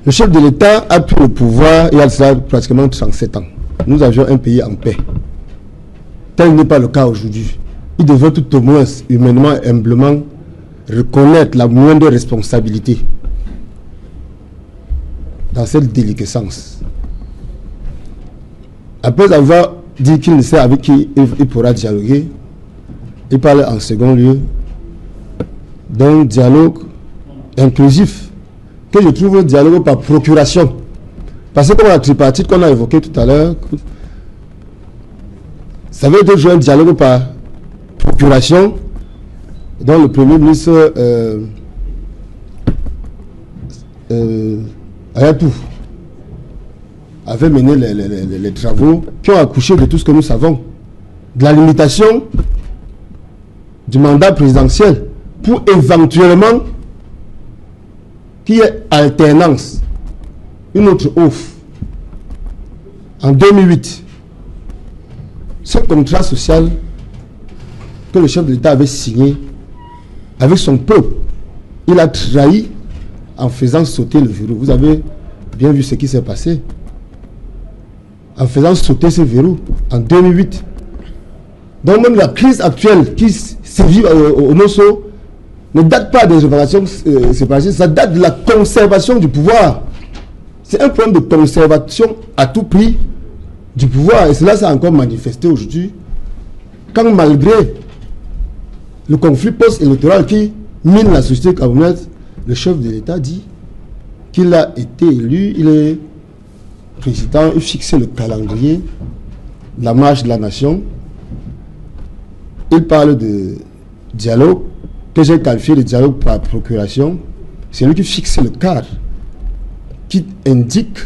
Le chef de l'État a pris le pouvoir il y a cela pratiquement 37 ans. Nous avions un pays en paix. Tel n'est pas le cas aujourd'hui. Il devrait tout au moins, humainement et humblement, reconnaître la moindre responsabilité dans cette déliquescence. Après avoir dit qu'il ne sait avec qui il pourra dialoguer, il parle en second lieu d'un dialogue inclusif, que je trouve un dialogue par procuration. Parce que comme la tripartite qu'on a évoqué tout à l'heure, ça veut dire un dialogue par procuration, dont le Premier ministre Ayatou avait mené les travaux qui ont accouché de tout ce que nous savons, de la limitation du mandat présidentiel pour éventuellement qu'il y ait alternance, une autre offre. En 2008, ce contrat social que le chef de l'État avait signé avec son peuple, il a trahi en faisant sauter le verrou. Vous avez bien vu ce qui s'est passé. En faisant sauter ce verrou en 2008. Donc même la crise actuelle qui sévit au Mosso ne date pas des opérations séparatistes, ça date de la conservation du pouvoir. C'est un problème de conservation à tout prix du pouvoir. Et cela s'est encore manifesté aujourd'hui, quand malgré le conflit post-électoral qui mine la société camerounaise, le chef de l'État dit qu'il a été élu, il est président, il fixe le calendrier, la marche de la nation. Il parle de dialogue, que j'ai qualifié de dialogue par procuration. C'est lui qui fixe le cadre, qui indique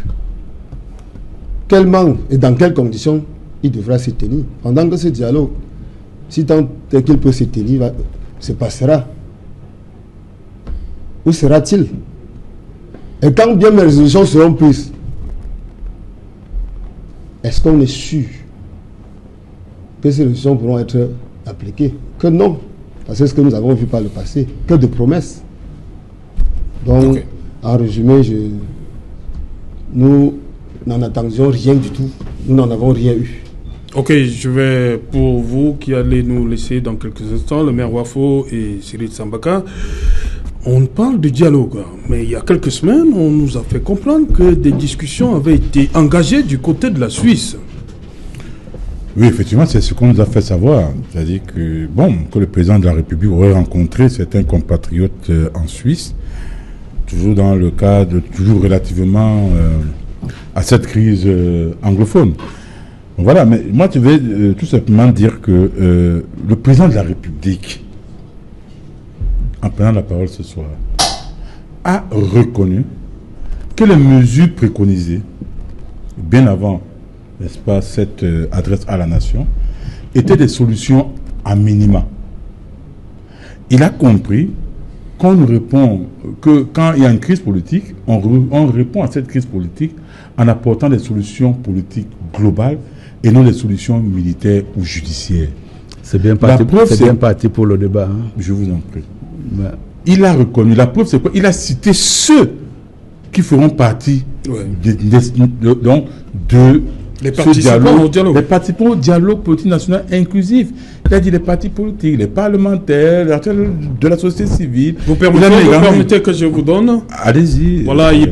quellement et dans quelles conditions il devra se tenir. Pendant que ce dialogue, si tant est qu'il peut se tenir, se passera. Où sera-t-il? Et quand bien mes résolutions seront prises, est-ce qu'on est sûr que ces résolutions pourront être appliquées? Que non, parce que c'est ce que nous avons vu par le passé, que de promesses. Donc, en résumé, nous n'en attendions rien du tout, nous n'en avons rien eu. Ok, je vais, pour vous qui allez nous laisser dans quelques instants, le maire Wafo et Cyril Sambaka, on parle de dialogue, mais il y a quelques semaines, on nous a fait comprendre que des discussions avaient été engagées du côté de la Suisse. Oui, effectivement, c'est ce qu'on nous a fait savoir. C'est-à-dire que, que le président de la République aurait rencontré certains compatriotes en Suisse, toujours dans le cadre, toujours relativement à cette crise anglophone. Voilà, mais moi je vais tout simplement dire que le président de la République, en prenant la parole ce soir, a reconnu que les mesures préconisées, bien avant, n'est-ce pas, cette adresse à la nation, étaient des solutions à minima. Il a compris qu'on nous répond que quand il y a une crise politique, on répond à cette crise politique en apportant des solutions politiques globales et non des solutions militaires ou judiciaires. C'est bien parti, bien parti pour le débat. Hein. Je vous en prie. Mais... Il a reconnu, la preuve c'est quoi? Il a cité ceux qui feront partie de les participants au dialogue. Les participants au dialogue politique national inclusif. Il a dit les partis politiques, les parlementaires, les acteurs de la société civile. Vous permettez que je vous donne? Allez-y. Voilà, il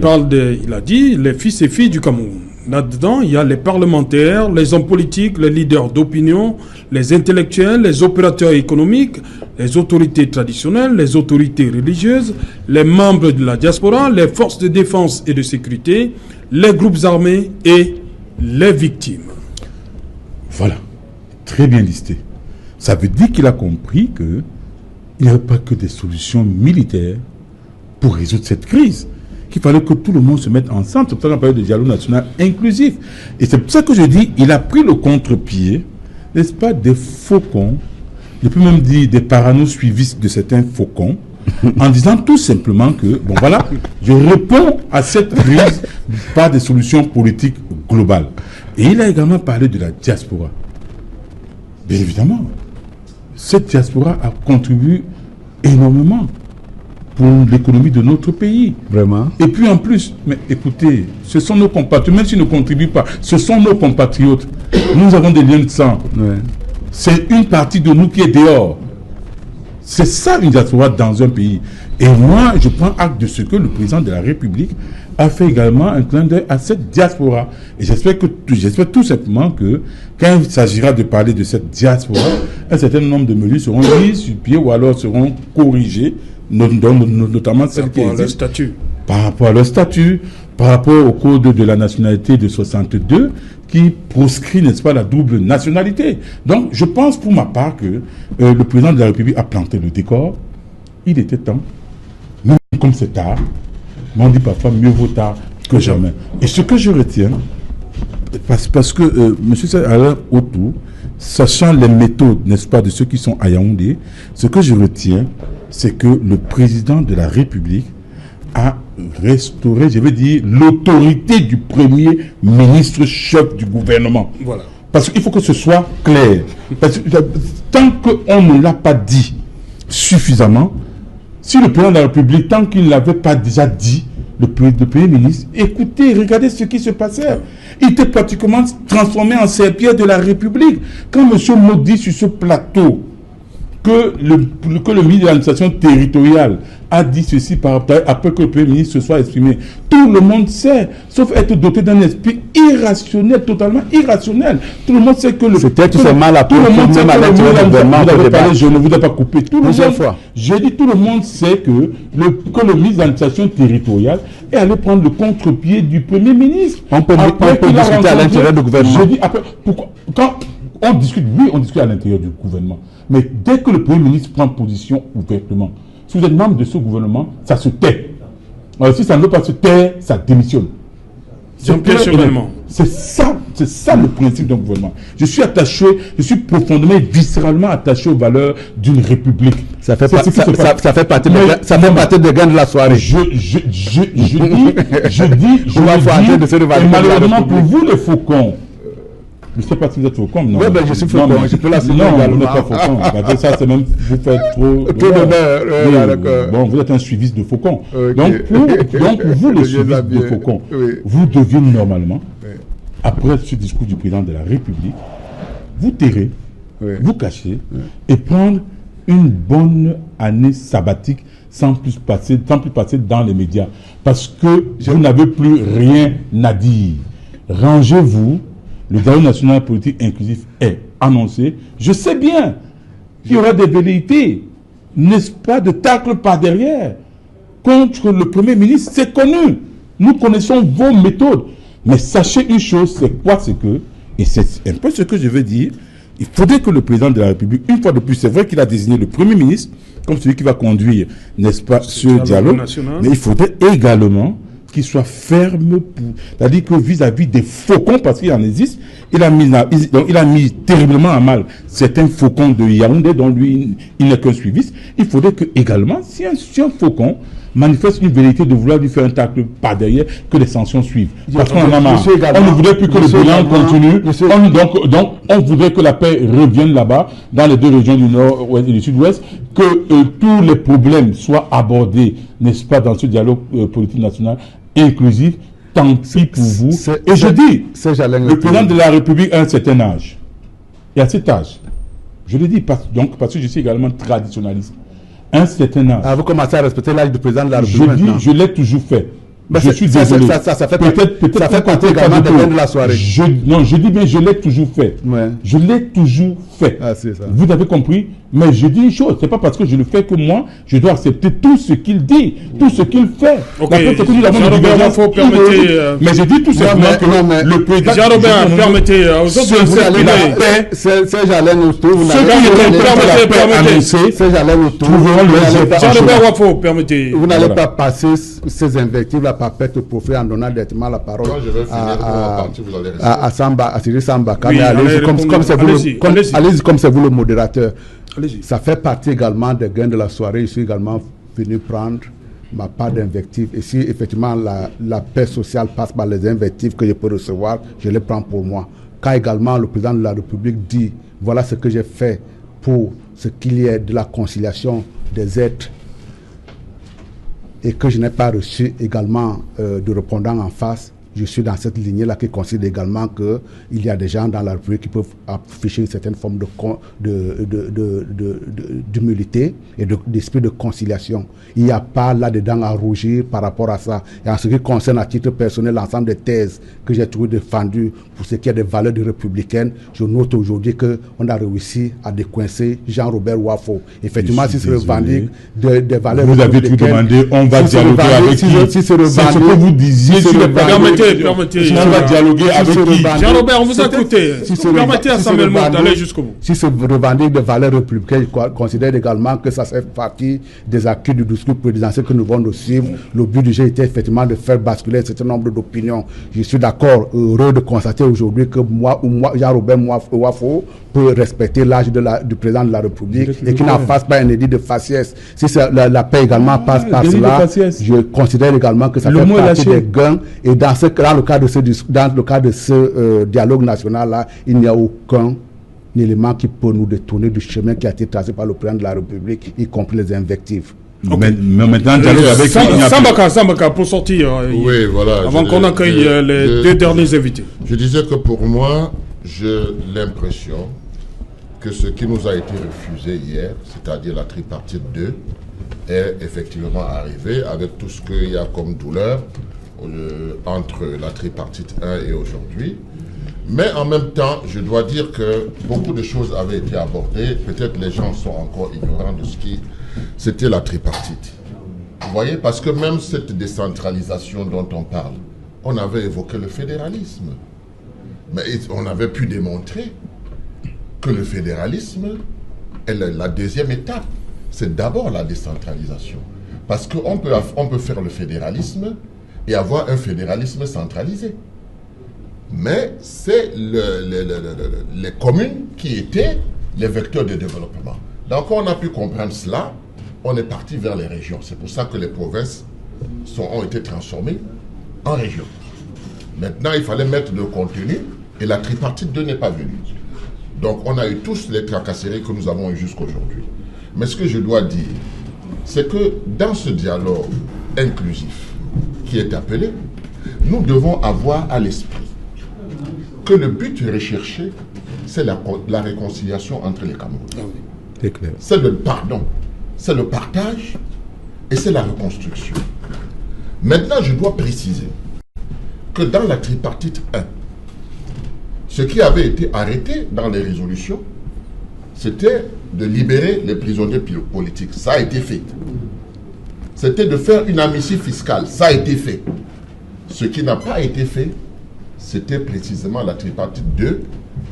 a dit les fils et filles du Cameroun. Là-dedans, il y a les parlementaires, les hommes politiques, les leaders d'opinion, les intellectuels, les opérateurs économiques, les autorités traditionnelles, les autorités religieuses, les membres de la diaspora, les forces de défense et de sécurité, les groupes armés et les victimes. Voilà, très bien listé. Ça veut dire qu'il a compris qu'il n'y avait pas que des solutions militaires pour résoudre cette crise. Qu'il fallait que tout le monde se mette ensemble. C'est pour ça qu'on parle de dialogue national inclusif. Et c'est pour ça que je dis, il a pris le contre-pied, n'est-ce pas, des faucons, je peux même dire des parano-suivistes de certains faucons, en disant tout simplement que, bon voilà, je réponds à cette crise par des solutions politiques globales. Et il a également parlé de la diaspora. Bien évidemment, cette diaspora a contribué énormément pour l'économie de notre pays. Vraiment. Et puis en plus, mais écoutez, ce sont nos compatriotes, même s'ils ne contribuent pas, ce sont nos compatriotes. Nous avons des liens de sang. Ouais. C'est une partie de nous qui est dehors. C'est ça une diaspora dans un pays. Et moi, je prends acte de ce que le président de la République a fait également un clin d'œil à cette diaspora. Et j'espère tout simplement que quand il s'agira de parler de cette diaspora, un certain nombre de mesures seront mises sur pied ou alors seront corrigées, notamment celles qui existent par rapport à leur statut, par rapport au code de la nationalité de 62 qui proscrit, n'est-ce pas, la double nationalité. Donc, je pense pour ma part que le président de la République a planté le décor. Il était temps, même comme c'est tard, mais on dit parfois mieux vaut tard que jamais. Et ce que je retiens, parce que M. Alain Autou, sachant les méthodes, n'est-ce pas, de ceux qui sont à Yaoundé, ce que je retiens, c'est que le président de la République a restauré, je veux dire, l'autorité du premier ministre chef du gouvernement. Voilà. Parce qu'il faut que ce soit clair. Parce que tant qu'on ne l'a pas dit suffisamment, si le président de la République, tant qu'il ne l'avait pas déjà dit, le premier ministre, écoutez, regardez ce qui se passait. Il était pratiquement transformé en serpillère de la République. Quand M. Maud dit sur ce plateau que le ministre de l'administration territoriale a dit ceci après que le Premier ministre se soit exprimé. Tout le monde sait, sauf être doté d'un esprit irrationnel, totalement irrationnel. Tout le monde sait que le... C'était tout mal appris. Tout le monde sait que le gouvernement... Je ne vous ai pas coupé. Tout le monde, fois. j'ai dit tout le monde sait que le ministre de l'administration territoriale est allé prendre le contre-pied du Premier ministre. On peut discuter à l'intérieur du gouvernement. J'ai dit après, pourquoi, quand on discute, oui, on discute à l'intérieur du gouvernement. Mais dès que le Premier ministre prend position ouvertement, si vous êtes membre de ce gouvernement, ça se tait. Alors, si ça ne veut pas se taire, ça démissionne. C'est ça le principe d'un gouvernement. Je suis profondément et viscéralement attaché aux valeurs d'une république. Ça fait partie des gains de la soirée. Je dis, et malheureusement pour vous les faucons, je ne sais pas si vous êtes faucon, non. Oui, je suis faucon, je peux la citer également. Non, vous n'êtes pas faucon. Ça, c'est même, vous faites trop d'honneur. Bon, vous êtes un suiviste de faucon. Okay. Donc, pour vous, les suivistes de faucon, vous devez normalement, après ce discours du président de la République, vous tairez, vous cachez, et prendre une bonne année sabbatique sans plus passer dans les médias. Parce que vous n'avez plus rien à dire. Rangez-vous. Le dialogue national politique inclusif est annoncé. Je sais bien qu'il y aura des velléités, n'est-ce pas, de tacle par derrière contre le Premier ministre. C'est connu. Nous connaissons vos méthodes. Mais sachez une chose, c'est quoi? C'est que, et c'est un peu ce que je veux dire, il faudrait que le président de la République, une fois de plus, c'est vrai qu'il a désigné le Premier ministre comme celui qui va conduire, n'est-ce pas, ce dialogue, mais il faudrait également qu'il soit ferme, c'est-à-dire que vis-à-vis des faucons, parce qu'il en existe, il a mis terriblement à mal certains faucons de Yaoundé dont lui, il n'est qu'un suiviste. Il faudrait que également, si un faucon manifeste une vérité de vouloir lui faire un tacle par derrière, que les sanctions suivent. Parce qu'on en a marre. On ne voudrait plus que le bilan continue. Donc, on voudrait que la paix revienne là-bas, dans les deux régions du nord-ouest et du sud-ouest, que tous les problèmes soient abordés, n'est-ce pas, dans ce dialogue politique national inclusif. Tant pis pour vous. Et je dis, le président de la République a un certain âge. Et à cet âge, je le dis parce que je suis également traditionnaliste. Un certain âge. Vous commencez à respecter l'âge du président de la République. Je dis, je l'ai toujours fait. Je suis désolé. Ça fait partie également de gain de la soirée. Je dis bien, je l'ai toujours fait. Ouais. Je l'ai toujours fait. Ah, c'est ça. Vous avez compris? Mais je dis une chose, c'est pas parce que je le fais que moi, je dois accepter tout ce qu'il dit, tout ce qu'il fait. Mais je dis tout simplement que le président... Jean-Robert, permettez aux autres de s'exprimer. Jean-Robert Wafo, permettez. Vous n'allez pas passer ces invectives là par perte de profit en donnant directement la parole à Cyril Sambaka. Allez-y, comme c'est vous le modérateur. Ça fait partie également des gains de la soirée. Je suis également venu prendre ma part d'invectives. Et si effectivement la paix sociale passe par les invectives que je peux recevoir, je les prends pour moi. Quand également le président de la République dit voilà ce que j'ai fait pour ce qu'il y ait de la conciliation des êtres et que je n'ai pas reçu également de répondant en face, je suis dans cette lignée-là qui considère également qu'il y a des gens dans la République qui peuvent afficher une certaine forme d'humilité et d'esprit de conciliation. Il n'y a pas là-dedans à rougir par rapport à ça. Et en ce qui concerne à titre personnel l'ensemble des thèses que j'ai toujours défendues pour ce qui est des valeurs républicaines, je note aujourd'hui qu'on a réussi à décoincer Jean-Robert Wafo. Effectivement, si se revendique des valeurs vous républicaines... Vous avez tout demandé, on va dialoguer avec qui? C'est ce que vous disiez sur les Permettez. On va dialoguer avec qui? Jean-Robert, on vous a écouté. Permettez à Samuel Mout d'aller jusqu'au bout. Si se revendique des valeurs républicaines, je considère également que ça fait partie des acquis du discours présidentiel que nous venons de suivre. Le but du jeu était effectivement de faire basculer un certain nombre d'opinions. Je suis d'accord, heureux de constater aujourd'hui que moi Jean-Robert Wafo peut respecter l'âge du président de la République et qu'il n'en fasse pas un édit de faciès. Si la paix également passe par cela, je considère également que ça fait partie des gains. Et dans le cadre de ce dialogue national-là, il n'y a aucun élément qui peut nous détourner du chemin qui a été tracé par le président de la République, y compris les invectives. Mais maintenant, dialogue avec Sambaka, pour sortir, oui, voilà, avant qu'on accueille les deux derniers invités. Je disais que pour moi, j'ai l'impression que ce qui nous a été refusé hier, c'est-à-dire la tripartite 2, est effectivement arrivé avec tout ce qu'il y a comme douleur entre la tripartite 1 et aujourd'hui. Mais en même temps, je dois dire que beaucoup de choses avaient été abordées. Peut-être les gens sont encore ignorants de ce qui c'était la tripartite. Vous voyez, parce que même cette décentralisation dont on parle, on avait évoqué le fédéralisme. Mais on avait pu démontrer que le fédéralisme est la deuxième étape. C'est d'abord la décentralisation. Parce qu'on peut faire le fédéralisme et avoir un fédéralisme centralisé. Mais c'est les communes qui étaient les vecteurs de développement. Donc on a pu comprendre cela, on est parti vers les régions. C'est pour ça que les provinces ont été transformées en régions. Maintenant, il fallait mettre le contenu et la tripartite 2 n'est pas venue. Donc on a eu tous les tracasseries que nous avons eu jusqu'aujourd'hui. Mais ce que je dois dire, c'est que dans ce dialogue inclusif qui est appelé, nous devons avoir à l'esprit que le but recherché, c'est la réconciliation entre les Camerounais. C'est clair. C'est le pardon, c'est le partage et c'est la reconstruction. Maintenant, je dois préciser que dans la tripartite 1, ce qui avait été arrêté dans les résolutions, c'était de libérer les prisonniers politiques. Ça a été fait. C'était de faire une amnistie fiscale. Ça a été fait. Ce qui n'a pas été fait, c'était précisément la tripartite 2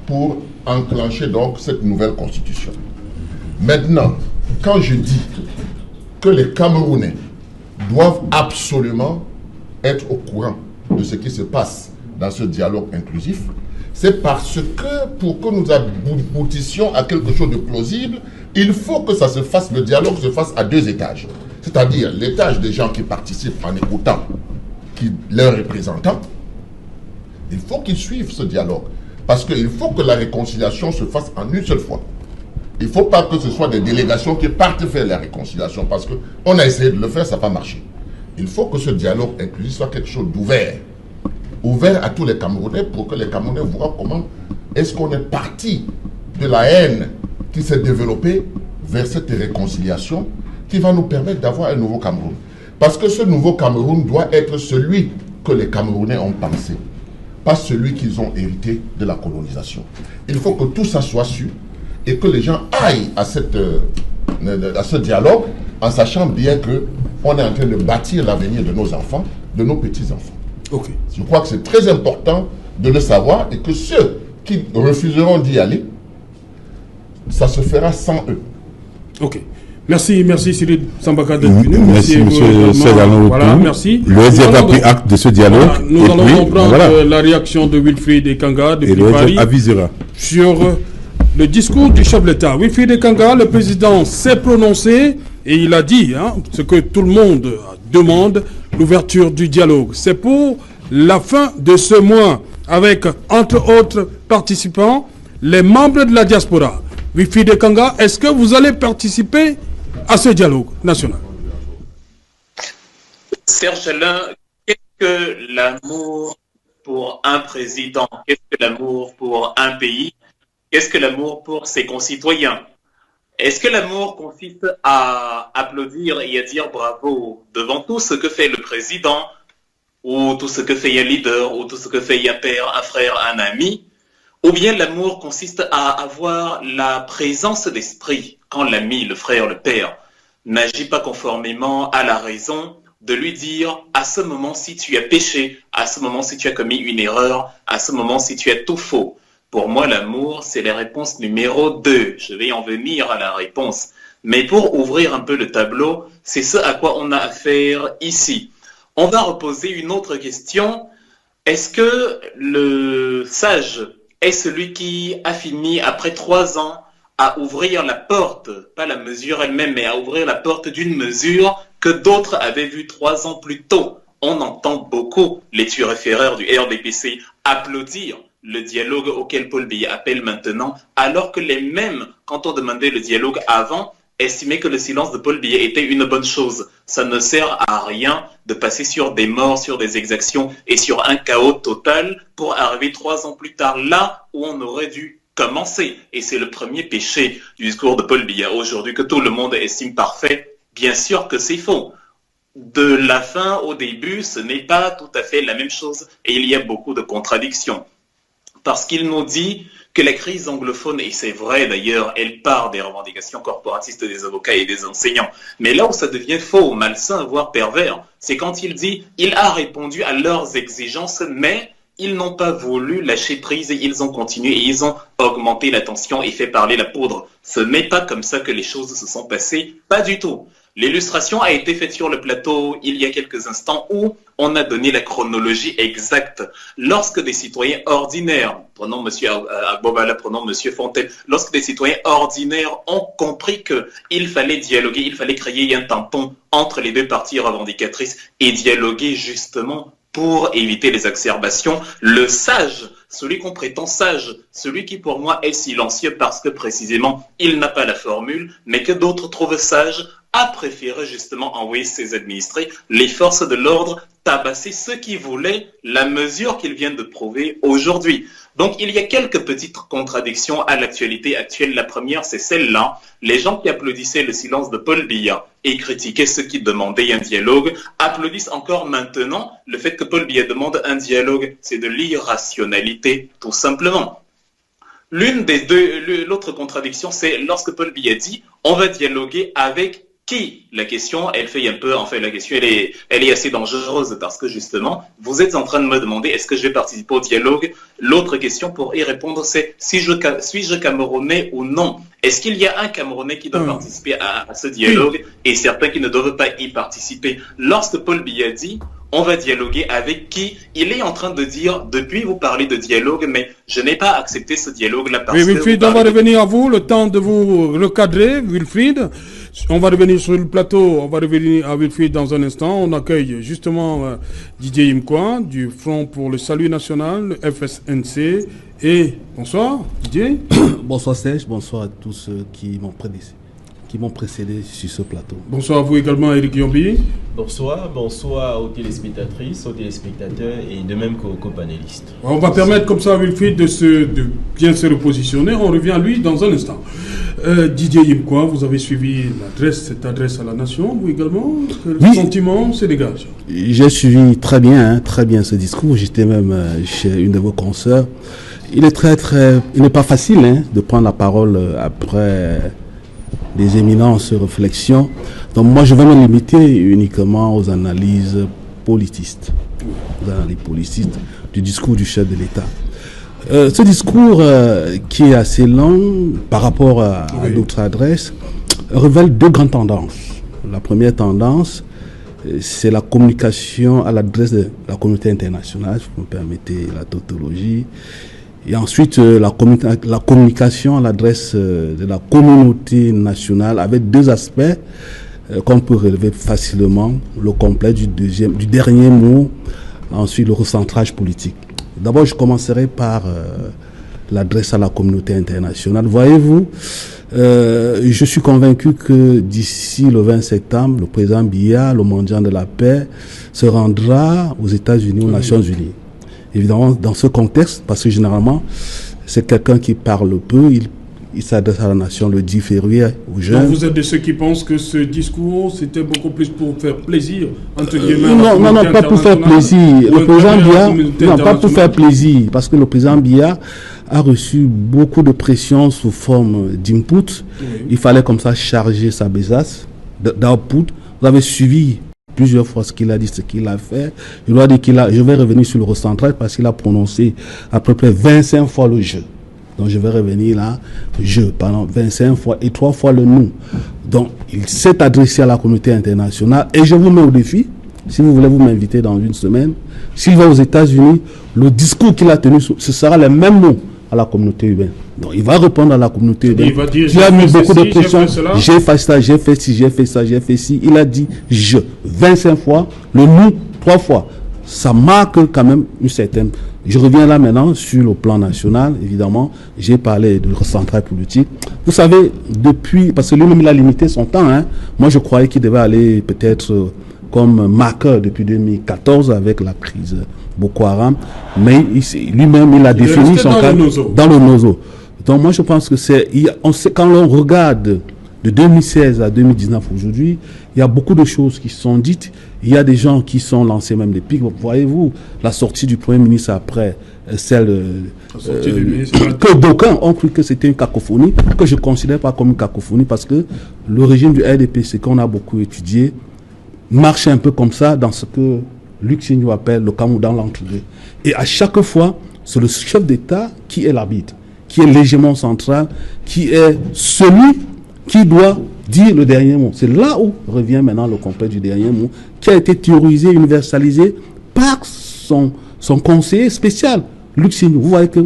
pour enclencher donc cette nouvelle constitution. Maintenant, quand je dis que les Camerounais doivent absolument être au courant de ce qui se passe dans ce dialogue inclusif, C'est parce que pour que nous aboutissions à quelque chose de plausible, il faut que ça se fasse, le dialogue se fasse à 2 étages. C'est-à-dire l'étage des gens qui participent en écoutant leurs représentants. Il faut qu'ils suivent ce dialogue. Parce qu'il faut que la réconciliation se fasse en une seule fois. Il ne faut pas que ce soit des délégations qui partent faire la réconciliation. Parce qu'on a essayé de le faire, ça n'a pas marché. Il faut que ce dialogue inclusif soit quelque chose d'ouvert. Ouvert à tous les Camerounais pour que les Camerounais voient comment est-ce qu'on est parti de la haine qui s'est développée vers cette réconciliation qui va nous permettre d'avoir un nouveau Cameroun. Parce que ce nouveau Cameroun doit être celui que les Camerounais ont pensé, pas celui qu'ils ont hérité de la colonisation. Il faut que tout ça soit su et que les gens aillent à ce dialogue en sachant bien qu'on est en train de bâtir l'avenir de nos enfants, de nos petits-enfants. Okay. Je crois que c'est très important de le savoir et que ceux qui refuseront d'y aller, ça se fera sans eux. Ok. Merci Cyril Sambaka d'être venu. Merci M. Segano. Voilà, merci. Le SDF a pris acte de ce dialogue. Voilà, nous allons comprendre la réaction de Wilfried Ekanga depuis Paris avisera sur le discours du chef de l'État. Wilfried Ekanga, le président s'est prononcé et il a dit ce que tout le monde demande, l'ouverture du dialogue. C'est pour la fin de ce mois avec, entre autres participants, les membres de la diaspora. Wilfried Ekanga, est-ce que vous allez participer à ce dialogue national? Serge Alain, qu'est-ce que l'amour pour un président? Qu'est-ce que l'amour pour un pays? Qu'est-ce que l'amour pour ses concitoyens? Est-ce que l'amour consiste à applaudir et à dire bravo devant tout ce que fait le président, ou tout ce que fait un leader, ou tout ce que fait un père, un frère, un ami? Ou bien l'amour consiste à avoir la présence d'esprit quand l'ami, le frère, le père n'agit pas conformément à la raison, de lui dire à ce moment si tu as péché, à ce moment si tu as commis une erreur, à ce moment si tu as tout faux. Pour moi, l'amour, c'est la réponse numéro 2. Je vais en venir à la réponse. Mais pour ouvrir un peu le tableau, c'est ce à quoi on a affaire ici. On va reposer une autre question. Est-ce que le sage est celui qui a fini, après 3 ans, à ouvrir la porte, pas la mesure elle-même, mais à ouvrir la porte d'une mesure que d'autres avaient vue 3 ans plus tôt? On entend beaucoup les tueurs du RDPC applaudir le dialogue auquel Paul Biya appelle maintenant, alors que les mêmes, quand on demandait le dialogue avant, estimaient que le silence de Paul Biya était une bonne chose. Ça ne sert à rien de passer sur des morts, sur des exactions et sur un chaos total pour arriver 3 ans plus tard là où on aurait dû commencer. Et c'est le premier péché du discours de Paul Biya aujourd'hui que tout le monde estime parfait. Bien sûr que c'est faux. De la fin au début, ce n'est pas tout à fait la même chose et il y a beaucoup de contradictions. Parce qu'il nous dit que la crise anglophone, et c'est vrai d'ailleurs, elle part des revendications corporatistes des avocats et des enseignants. Mais là où ça devient faux, malsain, voire pervers, c'est quand il dit « il a répondu à leurs exigences, mais ils n'ont pas voulu lâcher prise et ils ont continué et ils ont augmenté la tension et fait parler la poudre ». Ce n'est pas comme ça que les choses se sont passées, pas du tout. L'illustration a été faite sur le plateau il y a quelques instants où on a donné la chronologie exacte. Lorsque des citoyens ordinaires, prenons M. Agbobala, prenons M. Fontaine, lorsque des citoyens ordinaires ont compris qu'il fallait dialoguer, il fallait créer un tampon entre les deux parties revendicatrices et dialoguer justement pour éviter les exacerbations, le sage, celui qu'on prétend sage, celui qui pour moi est silencieux parce que précisément il n'a pas la formule, mais que d'autres trouvent sage, a préféré justement envoyer ses administrés, les forces de l'ordre, tabasser ceux qui voulaient la mesure qu'ils viennent de prouver aujourd'hui. Donc il y a quelques petites contradictions à l'actualité actuelle. La première, c'est celle-là. Les gens qui applaudissaient le silence de Paul Biya et critiquaient ceux qui demandaient un dialogue, applaudissent encore maintenant le fait que Paul Biya demande un dialogue. C'est de l'irrationalité, tout simplement. L'autre contradiction, c'est lorsque Paul Biya dit « on va dialoguer avec » qui? La question, elle fait un peu, en fait, la question, elle est assez dangereuse parce que justement, vous êtes en train de me demander est-ce que je vais participer au dialogue? L'autre question pour y répondre, c'est suis-je Camerounais ou non? Est-ce qu'il y a un Camerounais qui doit participer à ce dialogue et certains qui ne doivent pas y participer? Lorsque Paul Biya dit on va dialoguer avec qui? Il est en train de dire, depuis vous parlez de dialogue, mais je n'ai pas accepté ce dialogue-là parce que... Wilfried, on va revenir à vous, le temps de vous recadrer, Wilfried. On va revenir sur le plateau, on va revenir à Wilfried dans un instant. On accueille justement Didier Imkwa du Front pour le Salut National, le FSNC. Et bonsoir Didier. Bonsoir Serge, bonsoir à tous ceux qui m'ont précédé sur ce plateau. Bonsoir à vous également Eric Yombi. Bonsoir aux téléspectatrices, aux téléspectateurs et de même qu'aux panélistes. On va permettre comme ça à Wilfried de bien se repositionner. On revient à lui dans un instant. Didier Imkwa, vous avez suivi cette adresse à la nation, vous également. Le sentiment se dégage. J'ai suivi très bien ce discours. J'étais même chez une de vos consoeurs. Il n'est pas facile de prendre la parole après des éminentes réflexions. Donc moi je vais me limiter uniquement aux analyses politistes. Du discours du chef de l'État. Ce discours qui est assez long par rapport à d'autres adresses révèle deux grandes tendances. La première tendance, c'est la communication à l'adresse de la communauté internationale, si vous me permettez la tautologie. Et ensuite, la communication à l'adresse de la communauté nationale avec deux aspects qu'on peut relever facilement. Le complet du dernier mot, ensuite le recentrage politique. D'abord, je commencerai par l'adresse à la communauté internationale. Voyez-vous, je suis convaincu que d'ici le 20 septembre, le président Biya, le mendiant de la paix, se rendra aux États-Unis, aux Nations Unies. Évidemment, dans ce contexte, parce que généralement, c'est quelqu'un qui parle peu, il s'adresse à la nation le 10 février aux jeunes. Donc vous êtes de ceux qui pensent que ce discours, c'était beaucoup plus pour faire plaisir, entre guillemets. Non, pas pour faire plaisir. Le président Biya, non, pas pour faire plaisir, parce que le président Biya a reçu beaucoup de pression sous forme d'input. Oui. Il fallait comme ça charger sa besace d'output. Vous avez suivi plusieurs fois ce qu'il a dit, ce qu'il a fait. Je dois dire je vais revenir sur le recentrage parce qu'il a prononcé à peu près 25 fois le jeu. Donc je vais revenir là, pendant 25 fois et 3 fois le nous. Donc il s'est adressé à la communauté internationale et je vous mets au défi, si vous voulez vous m'inviter dans une semaine, s'il va aux États-Unis, le discours qu'il a tenu, ce sera le même mot à la communauté urbaine. Donc il va répondre à la communauté urbaine. Il va dire, il a mis beaucoup de pression. J'ai fait ça, j'ai fait ci, j'ai fait ça, j'ai fait ci. Il a dit 25 fois, le nous 3 fois. Ça marque quand même une certaine... Je reviens là maintenant sur le plan national, évidemment. J'ai parlé de recentrage politique. Vous savez, parce que lui-même il a limité son temps. Moi je croyais qu'il devait aller peut-être comme marqueur depuis 2014 avec la crise Boko Haram. Mais lui-même il a défini son cadre dans le nozo. Donc moi je pense que quand on regarde de 2016 à 2019 aujourd'hui, il y a beaucoup de choses qui sont dites. Il y a des gens qui sont lancés même des pics. Voyez-vous, la sortie du Premier ministre après celle que d'aucuns ont cru que c'était une cacophonie, que je ne considère pas comme une cacophonie parce que le régime du RDPC qu'on a beaucoup étudié marche un peu comme ça dans ce que Luc Signou appelle le Camus dans l'entre-deux. Et à chaque fois, c'est le chef d'État qui est l'arbitre, qui est l'hégémon central, qui est celui qui doit dire le dernier mot. C'est là où revient maintenant le complet du dernier mot, qui a été théorisé, universalisé par son conseiller spécial, Luc Signou. Vous voyez que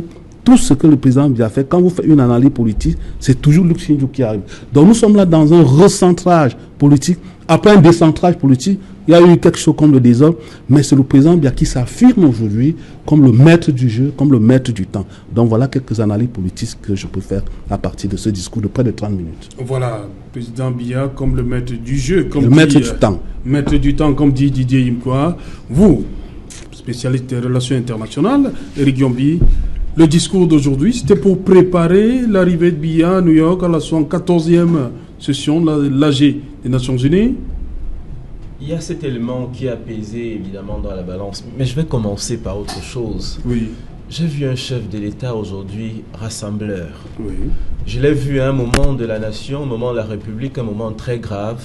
tout ce que le président a fait, quand vous faites une analyse politique, c'est toujours Luc Signou qui arrive. Donc nous sommes là dans un recentrage politique. Après un décentrage politique, il y a eu quelque chose comme le désordre, mais c'est le président Biya qui s'affirme aujourd'hui comme le maître du jeu, comme le maître du temps. Donc voilà quelques analyses politiques que je peux faire à partir de ce discours de près de 30 minutes. Voilà, président Biya comme le maître du jeu, comme le maître du temps. Maître du temps, comme dit Didier Imkwa. Vous, spécialiste des relations internationales, Eric Yombi, le discours d'aujourd'hui, c'était pour préparer l'arrivée de Biya à New York à la 74e session de l'AG des Nations Unies. Il y a cet élément qui a pesé évidemment dans la balance, mais je vais commencer par autre chose. Oui. J'ai vu un chef de l'État aujourd'hui rassembleur. Oui. Je l'ai vu à un moment de la nation, un moment de la République, un moment très grave,